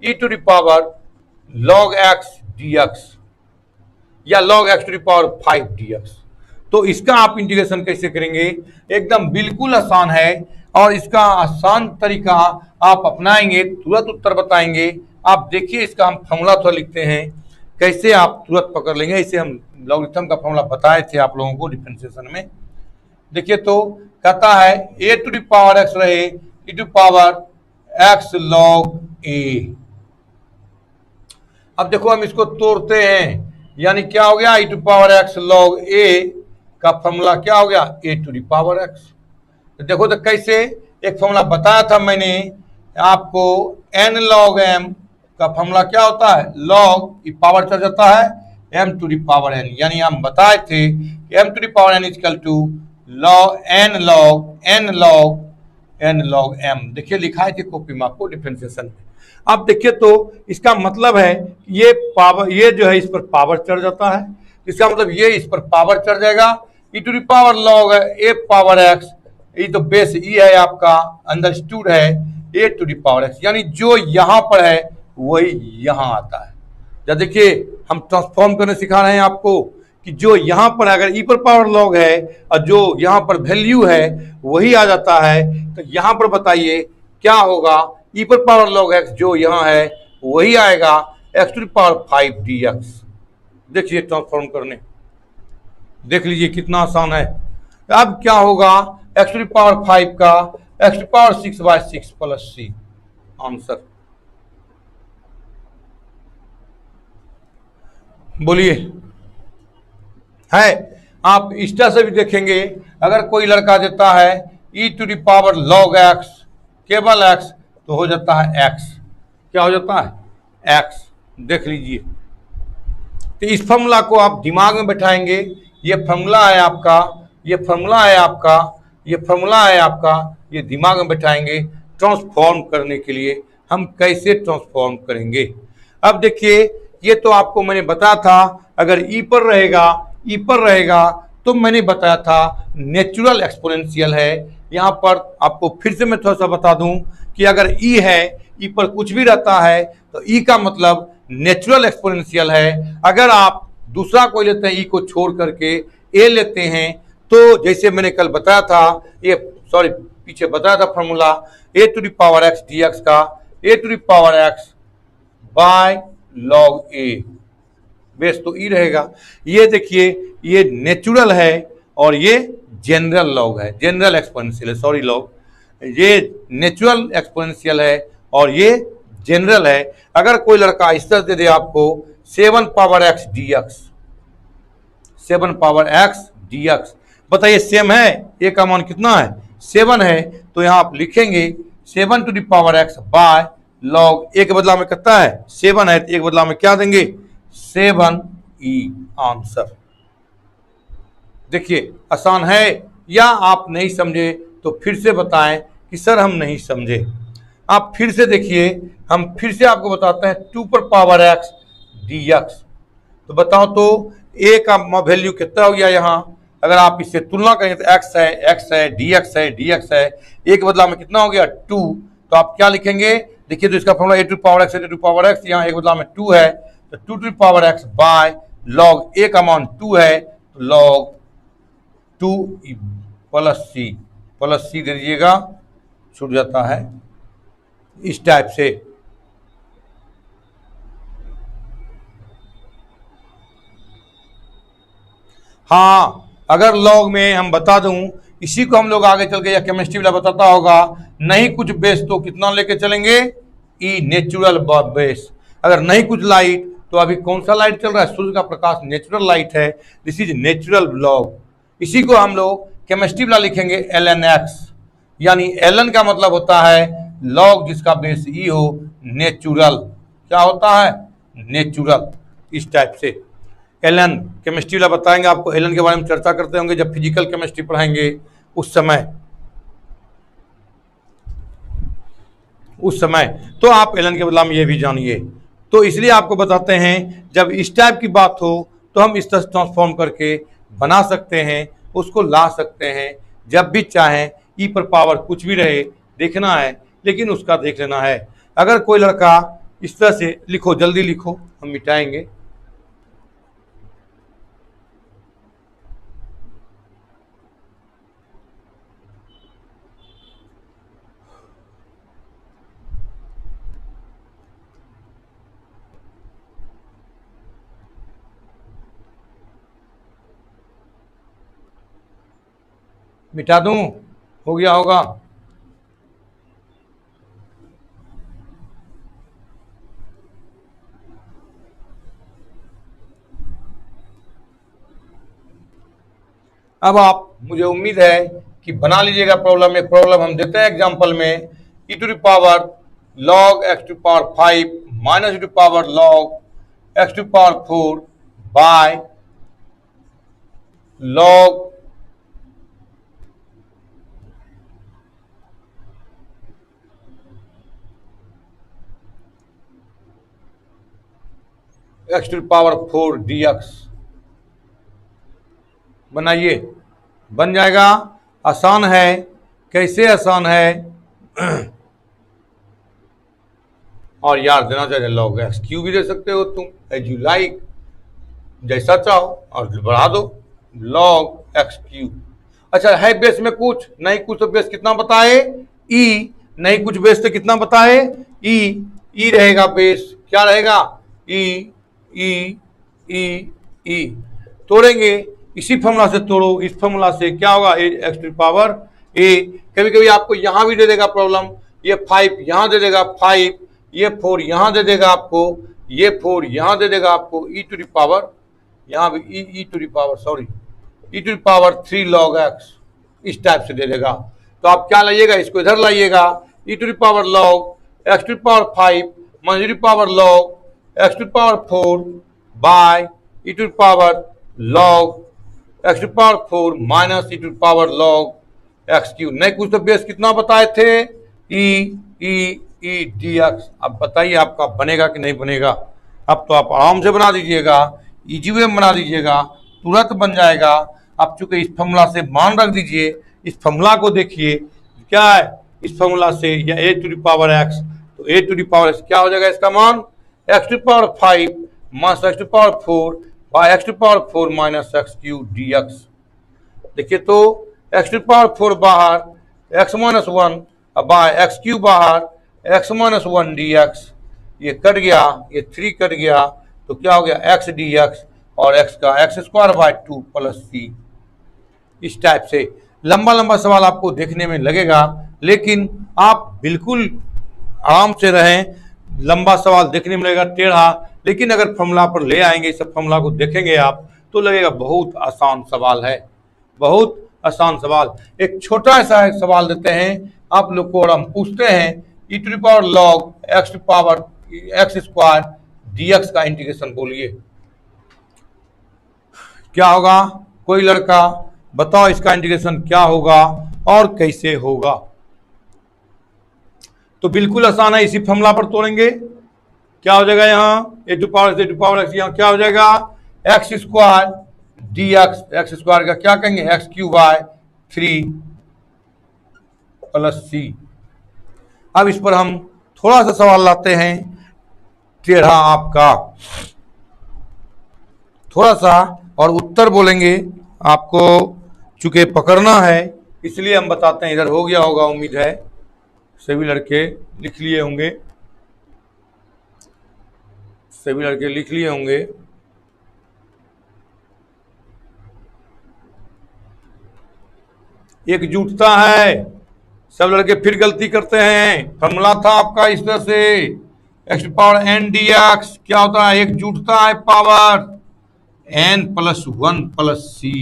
E to the power log X D X या log x to the power 5 dx, तो इसका आप इंटीग्रेशन कैसे करेंगे, एकदम बिल्कुल आसान है, और इसका आसान तरीका आप अपनाएंगे तुरंत उत्तर बताएंगे। आप देखिए इसका हम फॉर्मूला थोड़ा लिखते हैं, कैसे आप तुरंत पकड़ लेंगे। इसे हम लॉगरिथम का फॉर्मूला बताए थे आप लोगों को डिफरेंशिएशन में। देखिए तो कहता है A to the power x रहे ई टू पावर एक्स लॉग ए। अब देखो हम इसको तोड़ते हैं, यानी क्या हो गया, ई to power x log A का फॉर्मूला क्या हो गया, ए टू द पावर एक्स। तो देखो तो कैसे, एक फॉर्मूला बताया था मैंने आपको, एन लॉग एम का फॉर्मूला क्या होता है, लॉग पावर चढ़ जाता है m to the power n, यानी हम बताए थे m to the power n equal to log n log m. देखिए लिखा है कॉपी में आपको डिफरेंशिएशन में। अब देखिए तो इसका मतलब है ये पावर, ये जो है इस पर पावर चढ़ जाता है, इसका मतलब ये इस पर पावर चढ़ जाएगा, E to the power log A power X, ये तो बेस ई है आपका, अंडरस्टूड है A to the power X, यानी जो यहाँ पर है वही यहाँ आता है। जब देखिए हम ट्रांसफॉर्म करने सिखा रहे हैं आपको कि जो यहाँ पर अगर ई पर पावर लॉग है और जो यहाँ पर वैल्यू है वही आ जाता है, तो यहाँ पर बताइए क्या होगा, ई पर पावर लॉग एक्स जो यहाँ है वही आएगा x to the power 5 dx। देखिए ट्रांसफॉर्म करने, देख लीजिए कितना आसान है। अब क्या होगा, एक्स टू द पावर 5 का x to power 6/6 plus C, answer बोलिए है। आप इस तरह से भी देखेंगे, अगर कोई लड़का देता है E to the power log X केवल एक्स, तो हो जाता है एक्स, क्या हो जाता है एक्स। देख लीजिए, तो इस फॉर्मूला को आप दिमाग में बैठाएंगे, ये फॉर्मूला है आपका, ये फॉर्मूला है आपका, ये फॉर्मूला है आपका, ये दिमाग में बैठाएंगे ट्रांसफॉर्म करने के लिए। हम कैसे ट्रांसफॉर्म करेंगे, अब देखिए ये तो आपको मैंने बताया था, अगर ई पर रहेगा तो मैंने बताया था नेचुरल एक्सपोनेंशियल है। यहाँ पर आपको फिर से मैं थोड़ा सा बता दूं कि अगर ई है, ई पर कुछ भी रहता है तो ई का मतलब नेचुरल एक्सपोनेंशियल है। अगर आप दूसरा कोई लेते हैं, ई को छोड़ करके ए लेते हैं, तो जैसे मैंने कल बताया था, ये सॉरी पीछे बताया था formula, A to the power X D X का A to the power X by log A, base तो ई रहेगा। ये देखिए ये नेचुरल है और ये जनरल लॉग है, जनरल एक्सपोनेंशियल है, सॉरी लॉग, ये नेचुरल एक्सपोनेंशियल है और ये जनरल है। अगर कोई लड़का इस तरह दे दे आपको 7 power X D x, 7 power X D x, बताइए सेम है, ए का मान कितना है 7 है, तो यहाँ आप लिखेंगे 7 to the power X by log A के बदला में कितना है 7 है, एक बदला में क्या देंगे 7 ई, आंसर। देखिए आसान है, या आप नहीं समझे तो फिर से बताएं कि सर हम नहीं समझे। आप फिर से देखिए, हम फिर से आपको बताते हैं 2 पर पावर एक्स डी एक्स, तो बताओ तो ए का वैल्यू कितना हो गया यहाँ, अगर आप इससे तुलना करें तो एक्स है डी एक्स है, ए के बदला में कितना हो गया 2, तो आप क्या लिखेंगे, देखिए तो इसका formula A to power X है, टू पावर एक्स, यहाँ एक बदला में 2 है, तो 2 to power X by log A का मान 2 है, तो लॉग 2 प्लस सी दे दीजिएगा, छूट जाता है इस टाइप से। हाँ, अगर लॉग में हम बता दूं, इसी को हम लोग आगे चल के या केमिस्ट्री वाला बताता होगा, नहीं कुछ बेस तो कितना लेके चलेंगे ई नेचुरल बेस। अगर नहीं कुछ लाइट तो अभी कौन सा लाइट चल रहा है? सूर्य का प्रकाश नेचुरल लाइट है, दिस इज नेचुरल लॉग। इसी को हम लोग केमिस्ट्री वाला लिखेंगे ln x, यानी ln का मतलब होता है लॉग जिसका बेस ई हो, नेचुरल। क्या होता है? नेचुरल। इस टाइप से ln केमिस्ट्री वाला बताएंगे आपको, ln के बारे में चर्चा करते होंगे जब फिजिकल केमिस्ट्री पढ़ाएंगे उस समय तो आप ln के बदला में ये भी जानिए। तो इसलिए आपको बताते हैं जब इस टाइप की बात हो तो हम इस तरह ट्रांसफॉर्म करके बना सकते हैं, उसको ला सकते हैं जब भी चाहें। ई पर पावर कुछ भी रहे देखना है, लेकिन उसका देख लेना है। अगर कोई लड़का इस तरह से लिखो, जल्दी लिखो, हम मिटाएंगे। मिटा दूं? हो गया होगा। अब आप, मुझे उम्मीद है कि बना लीजिएगा प्रॉब्लम। एक प्रॉब्लम हम देते हैं एग्जांपल में, E to the power log X to power 5 minus E to power log X to power 4 by log X to power 4 dx। बनाइए, बन जाएगा। आसान है। कैसे आसान है? और यार देना चाहिए लॉग एक्स क्यू भी दे सकते हो तुम, एज यू लाइक, जैसा चाहो, और बढ़ा दो लॉग एक्स क्यू। अच्छा है बेस में कुछ नहीं, कुछ तो बेस कितना बताए? ई। नहीं कुछ बेस तो कितना बताए? ई। ई रहेगा बेस, क्या रहेगा? ई ई ई ई। तोड़ेंगे, इसी फॉर्मूला से तोड़ो, इस फॉर्मूला से क्या होगा? एक्स टू पावर ए। कभी कभी आपको यहां भी दे देगा प्रॉब्लम, ये 5 यहां दे देगा 5, ये 4 यहां दे देगा आपको, ये 4 यहां दे देगा आपको, ई टू द पावर यहां भी E to the power, sorry, E to the power 3 log X, इस टाइप से दे देगा। तो आप क्या लाइएगा? इसको इधर लाइएगा, E to the power log X to power 5 minus E to power log X to power 4 by E to power log X to power 4 minus E to power log X Q. नहीं कुछ तो base कितना बताए थे? E E E D X. अब बताइए आपका बनेगा कि नहीं बनेगा? अब तो आप आराम से बना दीजिएगा, इजी वे में बना दीजिएगा, तुरंत बन जाएगा। आप चूंकि इस फॉर्मूला से मान रख दीजिए, इस फॉर्मूला को देखिए क्या है। इस फॉर्मूला से या a to the power x, तो a to the power x क्या हो जाएगा? इसका मान x to power 5 minus x to power 4 by x to power 4 minus x cube d x. देखिए तो एक्स टू पावर 4 बाहर, x minus 1 by x cube बाहर, एक्स माइनस 1 डी एक्स। ये कट गया, ये 3 कट गया, तो क्या हो गया? एक्स डी एक्स, और एक्स का x square by 2 plus C. इस टाइप से लंबा लंबा सवाल आपको देखने में लगेगा, लेकिन आप बिल्कुल आराम से रहें। लंबा सवाल देखने में लगेगा टेढ़ा, लेकिन अगर फॉर्मूला पर ले आएंगे, सब फॉर्मूला को देखेंगे आप, तो लगेगा बहुत आसान सवाल है, बहुत आसान सवाल। एक छोटा सा सवाल देते हैं आप लोग को, और हम पूछते हैं E to the power log X to power X square D X का इंटीग्रेशन बोलिए, क्या होगा? कोई लड़का बताओ इसका इंटीग्रेशन क्या होगा और कैसे होगा? तो बिल्कुल आसान है, इसी फॉर्मूला पर तोड़ेंगे। क्या हो जाएगा? यहाँ ए टू पावर एक्स, यहाँ क्या हो जाएगा? X square D x, x square का क्या कहेंगे? X Q by 3 plus C. अब इस पर हम थोड़ा सा सवाल लाते हैं टेढ़ा आपका, थोड़ा सा, और उत्तर बोलेंगे आपको, चूंकि पकड़ना है इसलिए हम बताते हैं। इधर हो गया होगा, उम्मीद है सभी लड़के लिख लिए होंगे, सभी लड़के लिख लिए होंगे। एकजुटता है, सब लड़के फिर गलती करते हैं। फॉर्मूला था आपका इस तरह से, X power N D X क्या होता है, एक जुटता है power N plus one plus C.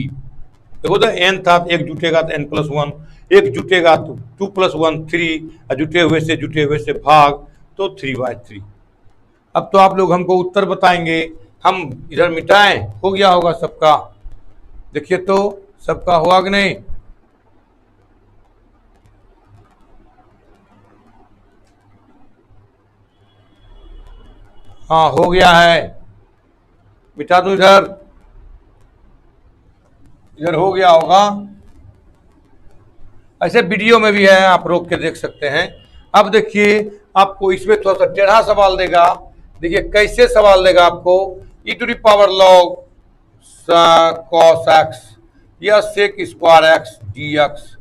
देखो तो एन था, एक जुटेगा तो एन प्लस वन, एक जुटेगा तो टू प्लस वन थ्री, जुटे हुए से भाग तो 3/3। अब तो आप लोग हमको उत्तर बताएंगे, हम इधर मिटाएं, हो गया होगा सबका। देखिए तो सबका हुआ कि नहीं? हाँ हो गया है, मिटा दूं इधर, इधर हो गया होगा। ऐसे वीडियो में भी है, आप रोक के देख सकते हैं। अब देखिए आपको इसमें थोड़ा सा टेढ़ा सवाल देगा। देखिए कैसे सवाल देगा आपको, E to the power log cos X या sec square x D X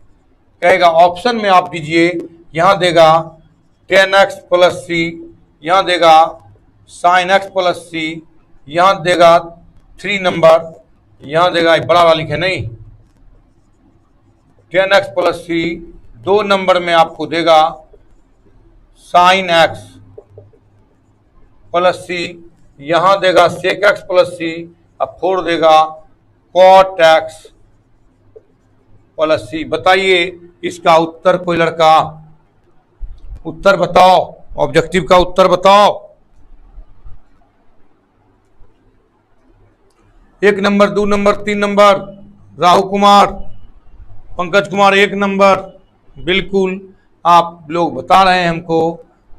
कहेगा। ऑप्शन में आप दीजिए, यहाँ देगा 10x प्लस सी, यहाँ देगा साइन एक्स प्लस सी, यहाँ देगा 3 नंबर, यहाँ देगा बड़ा वाला लिखे नहीं 10x प्लस सी, 2 नंबर में आपको देगा साइन एक्स प्लस सी, यहाँ देगा सेक एक्स प्लस सी, अब 4 देगा कॉट एक्स प्लस सी। बताइए इसका उत्तर, कोई लड़का उत्तर बताओ, ऑब्जेक्टिव का उत्तर बताओ। 1 number, 2 number, 3 number Rahu Kumar, Pankaj Kumar 1 number, बिल्कुल आप लोग बता रहे हैं हमको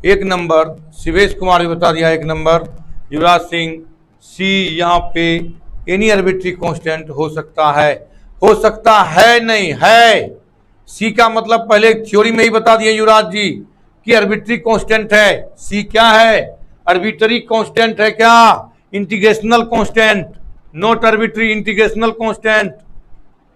1 नंबर। शिवेश कुमार भी बता दिया 1 नंबर। युवराज सिंह सी, यहाँ पे एनी आर्बिट्री कांस्टेंट हो सकता है, हो सकता है नहीं है। सी का मतलब पहले थ्योरी में ही बता दिए युवराज जी कि आर्बिट्री कांस्टेंट है। सी क्या है? आर्बिट्री कांस्टेंट है क्या? Integrational constant, not arbitrary, integrational constant.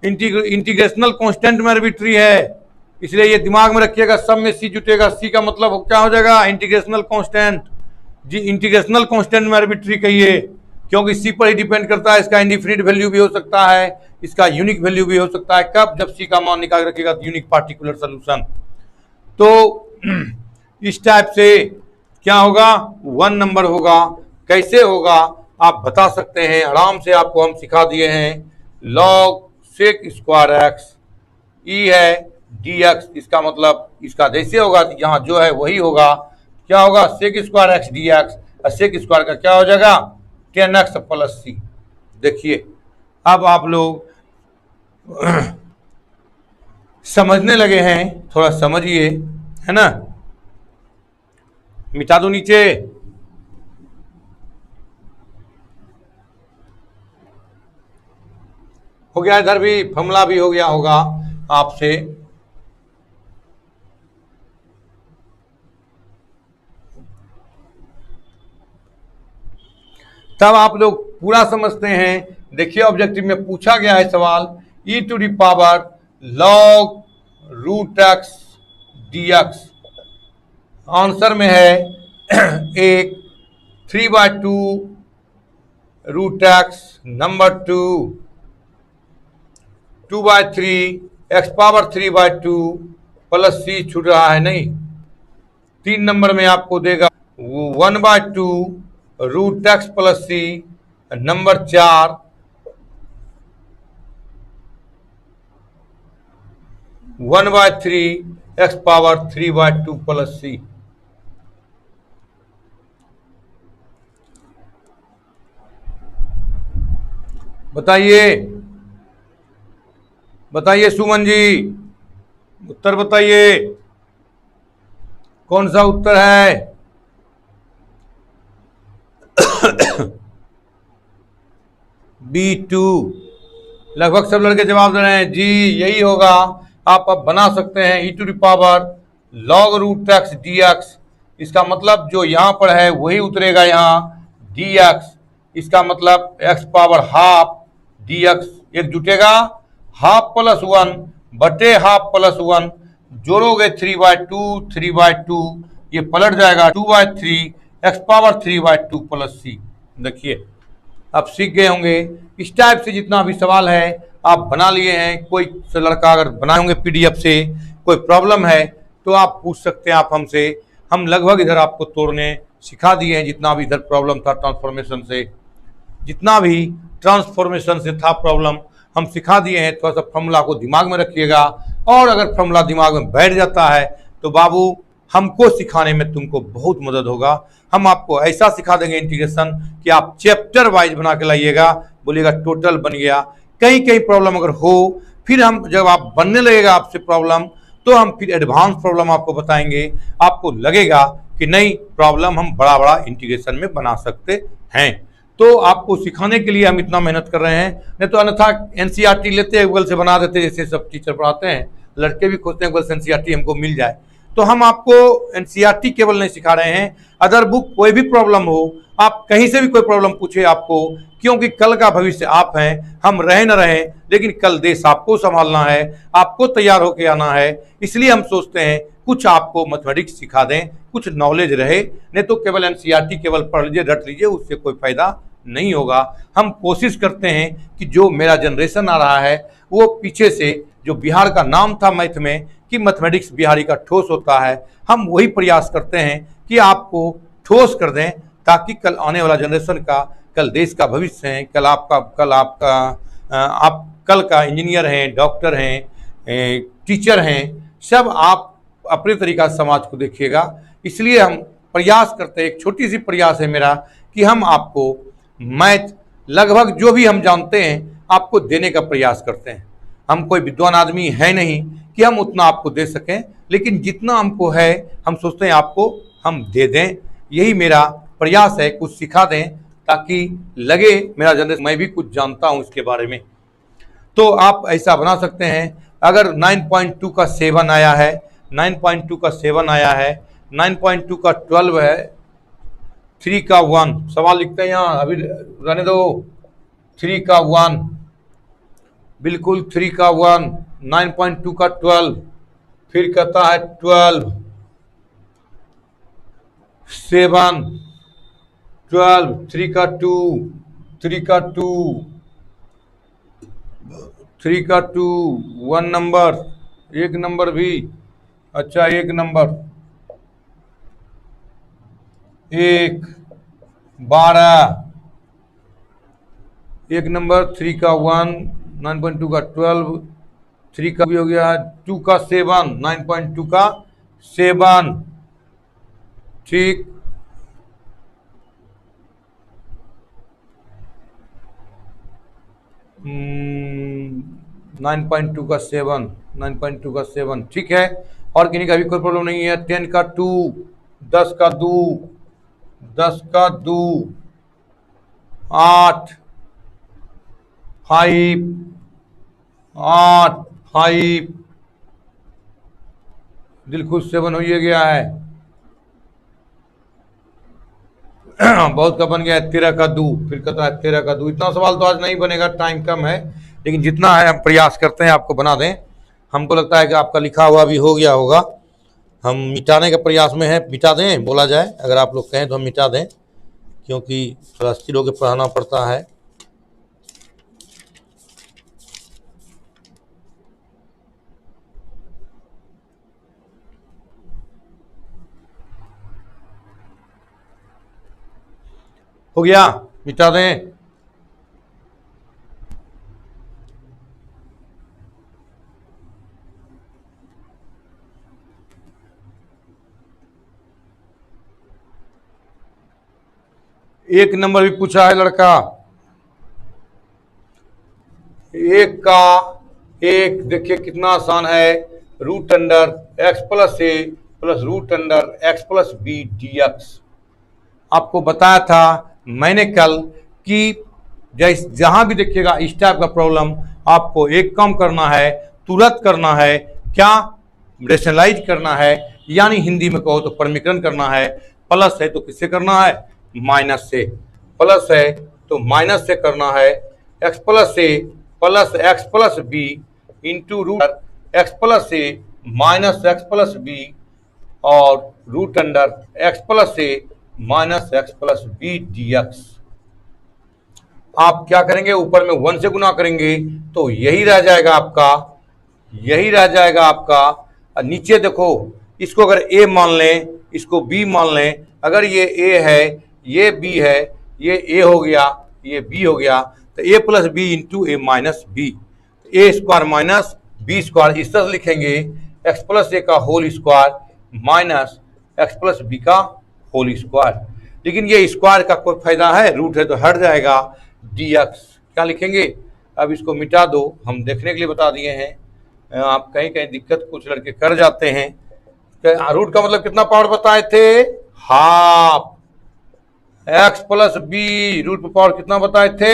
Integrational constant में आर्बिट्री है, इसलिए ये दिमाग में रखिएगा। सब में सी जुटेगा, सी का मतलब क्या हो जाएगा? इंटीग्रेशनल कांस्टेंट जी। इंटीग्रेशनल कांस्टेंट में आर्बिट्री कहिए, क्योंकि सी पर ही डिपेंड करता है। इसका इंडिफिनिट वैल्यू भी हो सकता है, इसका यूनिक वैल्यू भी हो सकता है। कब? जब सी का मान निकाल रखिएगा तो यूनिक पार्टिकुलर सोल्यूशन। तो इस टाइप से क्या होगा? 1 नंबर होगा। कैसे होगा आप बता सकते हैं, आराम से आपको हम सिखा दिए हैं। लॉग सेक स्क्वायर एक्स ई है डी एक्स, इसका मतलब इसका जैसे होगा यहाँ जो है वही होगा। क्या होगा? Sec square x D x, और सेक स्क्वायर का क्या हो जाएगा? 10x plus C. देखिए अब आप लोग समझने लगे हैं, थोड़ा समझिए, है ना। मिटा दो नीचे, हो गया। इधर भी फॉर्मूला भी हो गया होगा आपसे। तब आप लोग पूरा समझते हैं। देखिए ऑब्जेक्टिव में पूछा गया है सवाल, E to the power log root X D X. Answer में है एक 3/2 root X, number 2 2/3 X power 3/2 plus C छूट रहा है नहीं। 3 नंबर में आपको देगा 1/2 रूट एक्स प्लस सी, नंबर 4 1/3 एक्स पावर 3/2 प्लस सी। बताइए बताइए सुमन जी, उत्तर बताइए, कौन सा उत्तर है? B2। लगभग सब लड़के जवाब दे रहे हैं जी, यही होगा। आप अब बना सकते हैं E to the power log root X D X. इसका मतलब जो यहाँ पर है वही उतरेगा यहाँ डी एक्स। इसका मतलब x power half d x, एक जुटेगा हाफ प्लस 1 बटे हाफ प्लस 1, जोड़ोगे 3/2 3/2, ये पलट जाएगा 2/3 एक्स पावर 3/2 प्लस सी। देखिए आप सीख गए होंगे। इस टाइप से जितना भी सवाल है आप बना लिए हैं। कोई लड़का अगर बनाए होंगे पीडीएफ से, कोई प्रॉब्लम है तो आप पूछ सकते हैं आप हमसे। हम लगभग इधर आपको तोड़ने सिखा दिए हैं, जितना भी इधर प्रॉब्लम था ट्रांसफॉर्मेशन से, जितना भी ट्रांसफॉर्मेशन से था प्रॉब्लम हम सिखा दिए हैं। थोड़ा सा फॉर्मूला को दिमाग में रखिएगा, और अगर फॉर्मूला दिमाग में बैठ जाता है तो बाबू हमको सिखाने में तुमको बहुत मदद होगा। हम आपको ऐसा सिखा देंगे इंटीग्रेशन कि आप चैप्टर वाइज बना के लाइएगा, बोलिएगा टोटल बन गया। कहीं कहीं प्रॉब्लम अगर हो, फिर हम जब आप बनने लगेगा आपसे प्रॉब्लम, तो हम फिर एडवांस प्रॉब्लम आपको बताएंगे। आपको लगेगा कि नहीं प्रॉब्लम हम बड़ा बड़ा इंटीग्रेशन में बना सकते हैं। तो आपको सिखाने के लिए हम इतना मेहनत कर रहे हैं, नहीं तो अन्यथा एनसीईआरटी लेते हैं गूगल से बना देते, जैसे सब टीचर पढ़ाते हैं। लड़के भी खोजते हैं गूगल से एनसीईआरटी हमको मिल जाए। तो हम आपको एनसीईआरटी केवल नहीं सिखा रहे हैं, अदर बुक कोई भी प्रॉब्लम हो, आप कहीं से भी कोई प्रॉब्लम पूछे आपको, क्योंकि कल का भविष्य आप हैं। हम रहे न रहे, लेकिन कल देश आपको संभालना है, आपको तैयार होकर आना है। इसलिए हम सोचते हैं कुछ आपको मैथमेटिक्स सिखा दें, कुछ नॉलेज रहे। नहीं तो केवल एनसीईआरटी केवल पढ़ लीजिए, रट लीजिए, उससे कोई फायदा नहीं होगा। हम कोशिश करते हैं कि जो मेरा जनरेशन आ रहा है वो पीछे से, जो बिहार का नाम था मैथ में कि मैथमेटिक्स बिहारी का ठोस होता है, हम वही प्रयास करते हैं कि आपको ठोस कर दें, ताकि कल आने वाला जनरेशन का, कल देश का भविष्य है, आप कल का इंजीनियर हैं, डॉक्टर हैं, टीचर हैं, सब आप अपने तरीका से समाज को देखिएगा। इसलिए हम प्रयास करते हैं, एक छोटी सी प्रयास है मेरा, कि हम आपको मैथ लगभग जो भी हम जानते हैं आपको देने का प्रयास करते हैं। हम कोई विद्वान आदमी है नहीं कि हम उतना आपको दे सकें, लेकिन जितना हमको है हम सोचते हैं आपको हम दे दें। यही मेरा प्रयास है, कुछ सिखा दें ताकि लगे मेरा जनरेशन मैं भी कुछ जानता हूं इसके बारे में। तो आप ऐसा बना सकते हैं। अगर 9.2 का 7 आया है, 9.2 का 7 आया है, 9.2 का 12 है, 3 का 1 सवाल लिखते हैं यहाँ, अभी रहने दो। 3 का 1, बिल्कुल 3 का 1, 9.2 का 12, फिर कहता है 12, 7, 12, 3 का 2, 3 का 2, 3 का 2, 1 नंबर, एक नंबर भी, अच्छा एक नंबर, 1, 12, एक नंबर, 3 का 1, 9.2 का 12, 3 का भी हो गया, 2 का 7, 9.2 का 7, ठीक, नाइन पॉइंट टू का 7, 9.2 का 7, ठीक है। और किन्हीं का भी कोई प्रॉब्लम नहीं है। 10 का 2, 10 का 2, 10 का 2, 8, 5, 8, 5, बिल्कुल 7 हो ही गया है। बहुत का बन गया है 13 का 2, फिर कहता है 13 का 2। इतना सवाल तो आज नहीं बनेगा, टाइम कम है, लेकिन जितना है हम प्रयास करते हैं आपको बना दें। हमको लगता है कि आपका लिखा हुआ भी हो गया होगा, हम मिटाने के प्रयास में हैं। मिटा दें बोला जाए, अगर आप लोग कहें तो हम मिटा दें, क्योंकि थोड़ा स्थिर होकर पढ़ाना पड़ता है। हो गया, मिटा दें। एक नंबर भी पूछा है लड़का, एक का एक, देखिए कितना आसान है। Root under X plus A plus root under X plus B D X. आपको बताया था मैंने कल कि जहां भी देखिएगा इस टाइप का प्रॉब्लम, आपको एक कम करना है, तुरंत करना है, क्या रेशनलाइज करना है, यानी हिंदी में कहो तो परमीकरण करना है। प्लस है तो किससे करना है, माइनस से। प्लस है तो माइनस से करना है। X plus A plus X plus B into root X plus A minus x plus B और root under X plus A minus x plus B D x. आप क्या करेंगे, ऊपर में 1 से गुना करेंगे तो यही रह जाएगा आपका, यही रह जाएगा आपका और नीचे देखो, इसको अगर a मान लें, इसको b मान लें, अगर ये a है, ये b है, ये a हो गया, ये b हो गया, तो a plus B into A minus b, a square minus b square, इस तरह से लिखेंगे x प्लस ए का whole square minus x plus b का होल स्क्वायर। लेकिन ये स्क्वायर का कोई फायदा है, रूट है तो हट जाएगा, dx क्या लिखेंगे। अब इसको मिटा दो, हम देखने के लिए बता दिए हैं, आप कहीं कहीं दिक्कत कुछ लड़के कर जाते हैं। रूट का मतलब कितना पावर बताए थे, half, X plus B root पर पावर कितना बताए थे,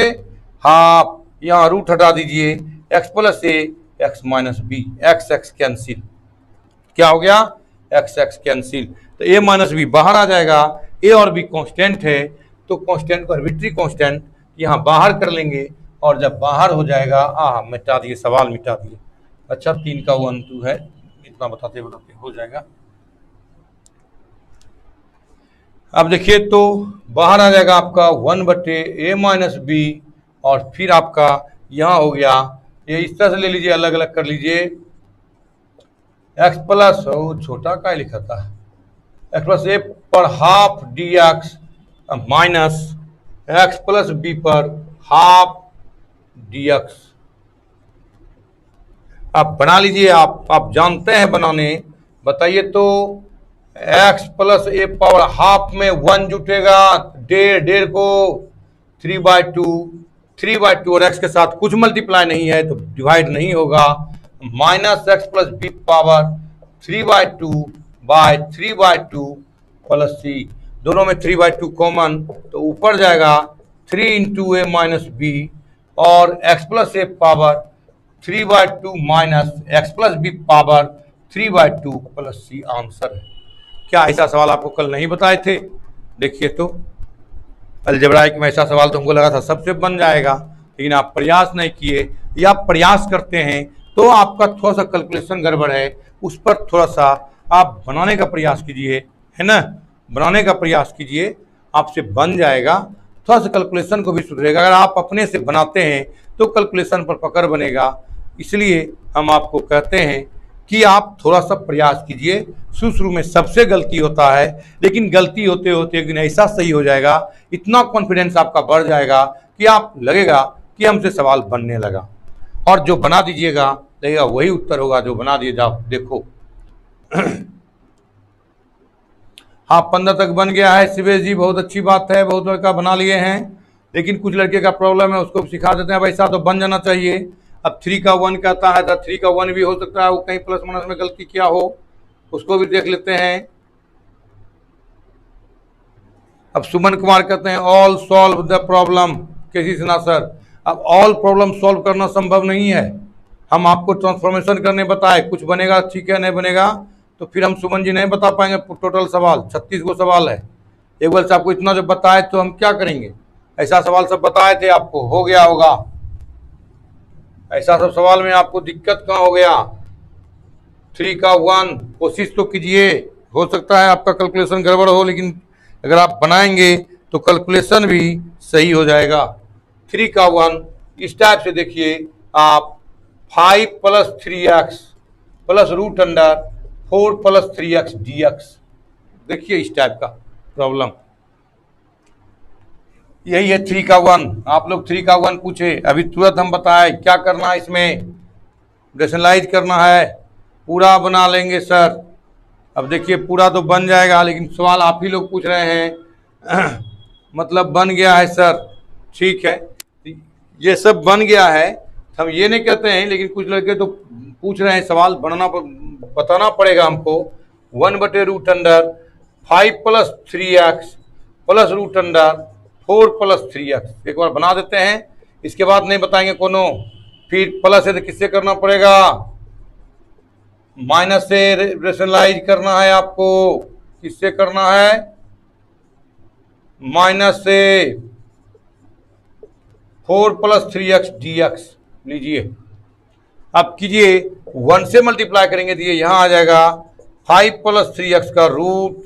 हाफ, यहाँ रूट हटा दीजिए, X plus A X minus B, X X cancel, क्या हो गया, एक्स एक्स कैंसिल, तो ए माइनस बी बाहर आ जाएगा, ए और बी कांस्टेंट है, तो कांस्टेंट को आर्बिट्री कांस्टेंट यहाँ बाहर कर लेंगे, और जब बाहर हो जाएगा, मिटा दिए, सवाल मिटा दिए। अच्छा 3 का 1 2 है, इतना बताते बताते हो जाएगा। अब देखिए तो बाहर आ जाएगा आपका 1/a माइनस बी, और फिर आपका यहाँ हो गया, ये इस तरह से ले लीजिए, अलग अलग कर लीजिए, एक्स प्लस छोटा का लिखा था, एक्स प्लस ए पर half d x minus x plus b पर हाफ डी एक्स। आप बना लीजिए, आप जानते हैं बनाने, बताइए तो, x plus A power half में 1 जुटेगा, डेढ़ को 3/2, 3/2 और x के साथ कुछ मल्टीप्लाई नहीं है तो डिवाइड नहीं होगा, minus x plus B power 3/2 by 3/2 plus C, दोनों में 3/2 कॉमन, तो ऊपर जाएगा 3 इंटू ए माइनस बी, और x plus A power 3/2 minus x plus B power 3/2 plus C answer है। क्या ऐसा सवाल आपको कल नहीं बताए थे, देखिए तो अलजेब्राइक में ऐसा सवाल तो हमको लगा था सबसे बन जाएगा, लेकिन आप प्रयास नहीं किए, या आप प्रयास करते हैं तो आपका थोड़ा सा कैलकुलेशन गड़बड़ है, उस पर थोड़ा सा आप बनाने का प्रयास कीजिए, है ना, बनाने का प्रयास कीजिए, आपसे बन जाएगा, थोड़ा सा कैलकुलेशन को भी सुधरेगा। अगर आप अपने से बनाते हैं तो कैलकुलेशन पर पकड़ बनेगा, इसलिए हम आपको कहते हैं कि आप थोड़ा सा प्रयास कीजिए। शुरू में सबसे गलती होता है, लेकिन गलती होते होते एक दिन ऐसा सही हो जाएगा, इतना कॉन्फिडेंस आपका बढ़ जाएगा कि आप लगेगा कि हमसे सवाल बनने लगा, और जो बना दीजिएगा लगेगा वही उत्तर होगा जो बना दिए जाओ। देखो हाँ 15 तक बन गया है शिवेश जी, बहुत अच्छी बात है, बहुत लड़का बना लिए हैं, लेकिन कुछ लड़के का प्रॉब्लम है, उसको सिखा देते हैं, वैसा तो बन जाना चाहिए। अब 3 का 1 कहता है, तो 3 का 1 भी हो सकता है, वो कहीं प्लस माइनस में गलती किया हो, उसको भी देख लेते हैं। अब सुमन कुमार कहते हैं ऑल सॉल्व द प्रॉब्लम, कैसी सिन्हा सर, अब ऑल प्रॉब्लम सॉल्व करना संभव नहीं है, हम आपको ट्रांसफॉर्मेशन करने बताए, कुछ बनेगा ठीक है, नहीं बनेगा तो फिर हम सुमन जी नहीं बता पाएंगे, टोटल सवाल 36 गो सवाल है, एक बार से आपको इतना जो बताए तो हम क्या करेंगे, ऐसा सवाल सब बताए थे आपको, हो गया होगा, ऐसा सब सवाल में आपको दिक्कत कहाँ हो गया। 3 का 1 कोशिश तो कीजिए, हो सकता है आपका कैलकुलेशन गड़बड़ हो, लेकिन अगर आप बनाएंगे तो कैलकुलेशन भी सही हो जाएगा। 3 का 1 इस टाइप से देखिए आप, 5 + 3x plus root under 4 + 3x dx, देखिए इस टाइप का प्रॉब्लम, यही है 3 का 1। आप लोग 3 का 1 पूछे, अभी तुरंत हम बताए क्या करना है, इसमें रेशनलाइज करना है, पूरा बना लेंगे सर। अब देखिए पूरा तो बन जाएगा, लेकिन सवाल आप ही लोग पूछ रहे हैं मतलब बन गया है सर, ठीक है, ये सब बन गया है, हम ये नहीं कहते हैं, लेकिन कुछ लड़के तो पूछ रहे हैं, सवाल बताना पड़ेगा हमको। 1/√अंडर 5 + 3x plus root under 4 + 3x, एक बार बना देते हैं, इसके बाद नहीं बताएंगे कोनो, फिर प्लस है तो किससे करना पड़ेगा, माइनस से रेशनलाइज करना है आपको, किससे करना है, माइनस से 4 + 3x dx लीजिए। अब कीजिए 1 से मल्टीप्लाई करेंगे तो ये यहाँ आ जाएगा 5 + 3x का रूट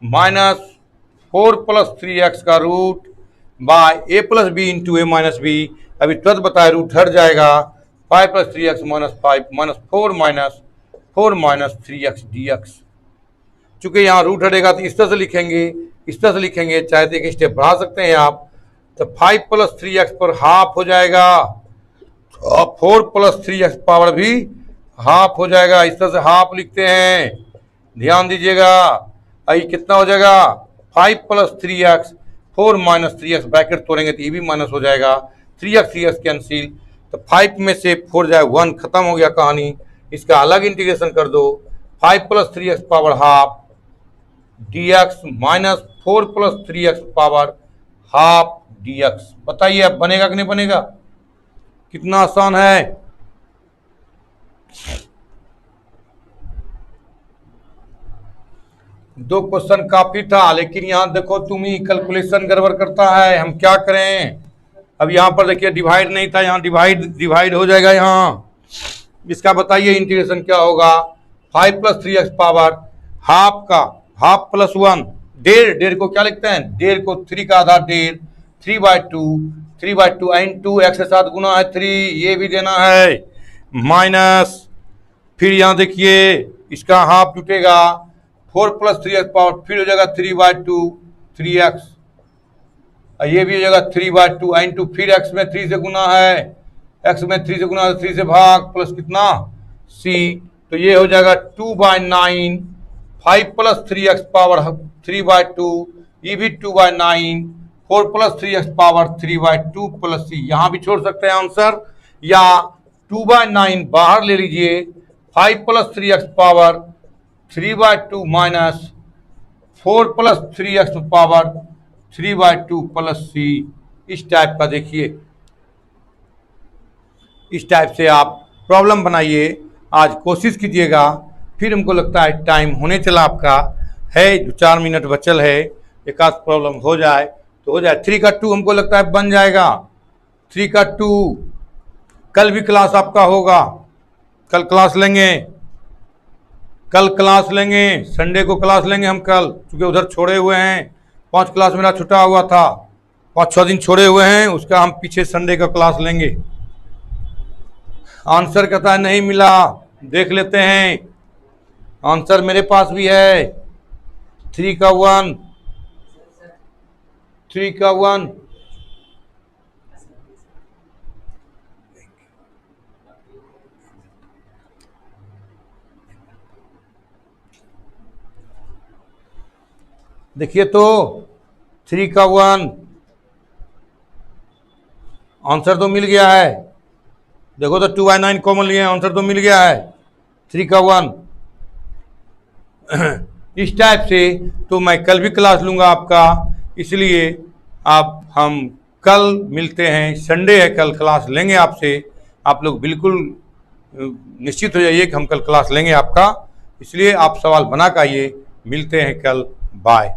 माइनस 4 + 3x का root by a + b into a minus b, अभी तुरंत बताए रूट हट जाएगा, 5 + 3x - 5 - 4 - 4 माइनस 3x dx। चूंकि यहाँ रूट हटेगा तो इस तरह से लिखेंगे, इस तरह से लिखेंगे, चाहे तो एक स्टेप बढ़ा सकते हैं आप, तो 5 प्लस 3x पर हाफ हो जाएगा और 4 प्लस 3x पावर भी हाफ हो जाएगा। इस तरह से हाफ लिखते हैं, ध्यान दीजिएगा। आई कितना हो जाएगा 5 plus 3x, 4 minus 3x, bracket तोड़ेंगे तो ये भी माइनस हो जाएगा, 3x कैंसिल, तो 5 में से 4 जाए 1, खत्म हो गया कहानी। इसका अलग इंटीग्रेशन कर दो, 5 plus 3x power half dx minus 4 plus 3x power half dx। बताइए अब बनेगा कि नहीं बनेगा? कितना आसान है। दो क्वेश्चन काफी था, लेकिन यहां देखो तुम ही कैलकुलेशन गड़बड़ करता है, हम क्या करें। अब यहां पर देखिए डिवाइड नहीं था, यहां डिवाइड हो जाएगा यहां। इसका बताइए इंटीग्रेशन क्या होगा। 5 प्लस 3x पावर हाफ का हाफ प्लस 1, डेढ़ को क्या लिखते हैं, डेढ़ को 3 का आधा डेढ़, 3/2 एंड 2 x के साथ गुना है 3, ये भी देना है, माइनस, फिर यहाँ देखिए इसका हाफ टूटेगा, 4 प्लस 3x पावर फिर हो जाएगा 3/2 3x, ये भी हो जाएगा 3/2 एंड 2, फिर x में 3 से गुना है, x में 3 से गुना है, 3 से भाग प्लस कितना c, तो ये हो जाएगा 2/9, 5 प्लस 3x पावर 3/2, ये भी 2/9, 4 plus 3x power 3/2 plus c, यहां भी छोड़ सकते हैं आंसर, या 2/9 बाहर ले लीजिए, 5 plus 3x power 3/2 minus 4 plus 3x power 3/2 plus c। इस टाइप का देखिए, इस टाइप से आप प्रॉब्लम बनाइए, आज कोशिश कीजिएगा। फिर हमको लगता है टाइम होने चला आपका है, 4 मिनट बचल है, एक आध प्रॉब्लम हो जाए तो हो जाए। 3 का 2 हमको लगता है बन जाएगा, 3 का 2। कल भी क्लास आपका होगा, कल क्लास लेंगे, कल क्लास लेंगे, संडे को क्लास लेंगे हम कल, क्योंकि उधर छोड़े हुए हैं, 5 क्लास मेरा छुटा हुआ था, 5-6 दिन छोड़े हुए हैं, उसका हम पीछे संडे का क्लास लेंगे। आंसर कहता है नहीं मिला, देख लेते हैं, आंसर मेरे पास भी है, 3 का 1, 3 का 1, देखिए तो 3 का 1, आंसर तो मिल गया है, देखो तो 2/9 कॉमन लिए, आंसर तो मिल गया है 3 का 1। इस टाइप से तो मैं कल भी क्लास लूँगा आपका, इसलिए आप हम कल मिलते हैं, संडे है कल क्लास लेंगे आपसे, आप लोग बिल्कुल निश्चित हो जाइए कि हम कल क्लास लेंगे आपका, इसलिए आप सवाल बना के आइए, मिलते हैं कल, बाय।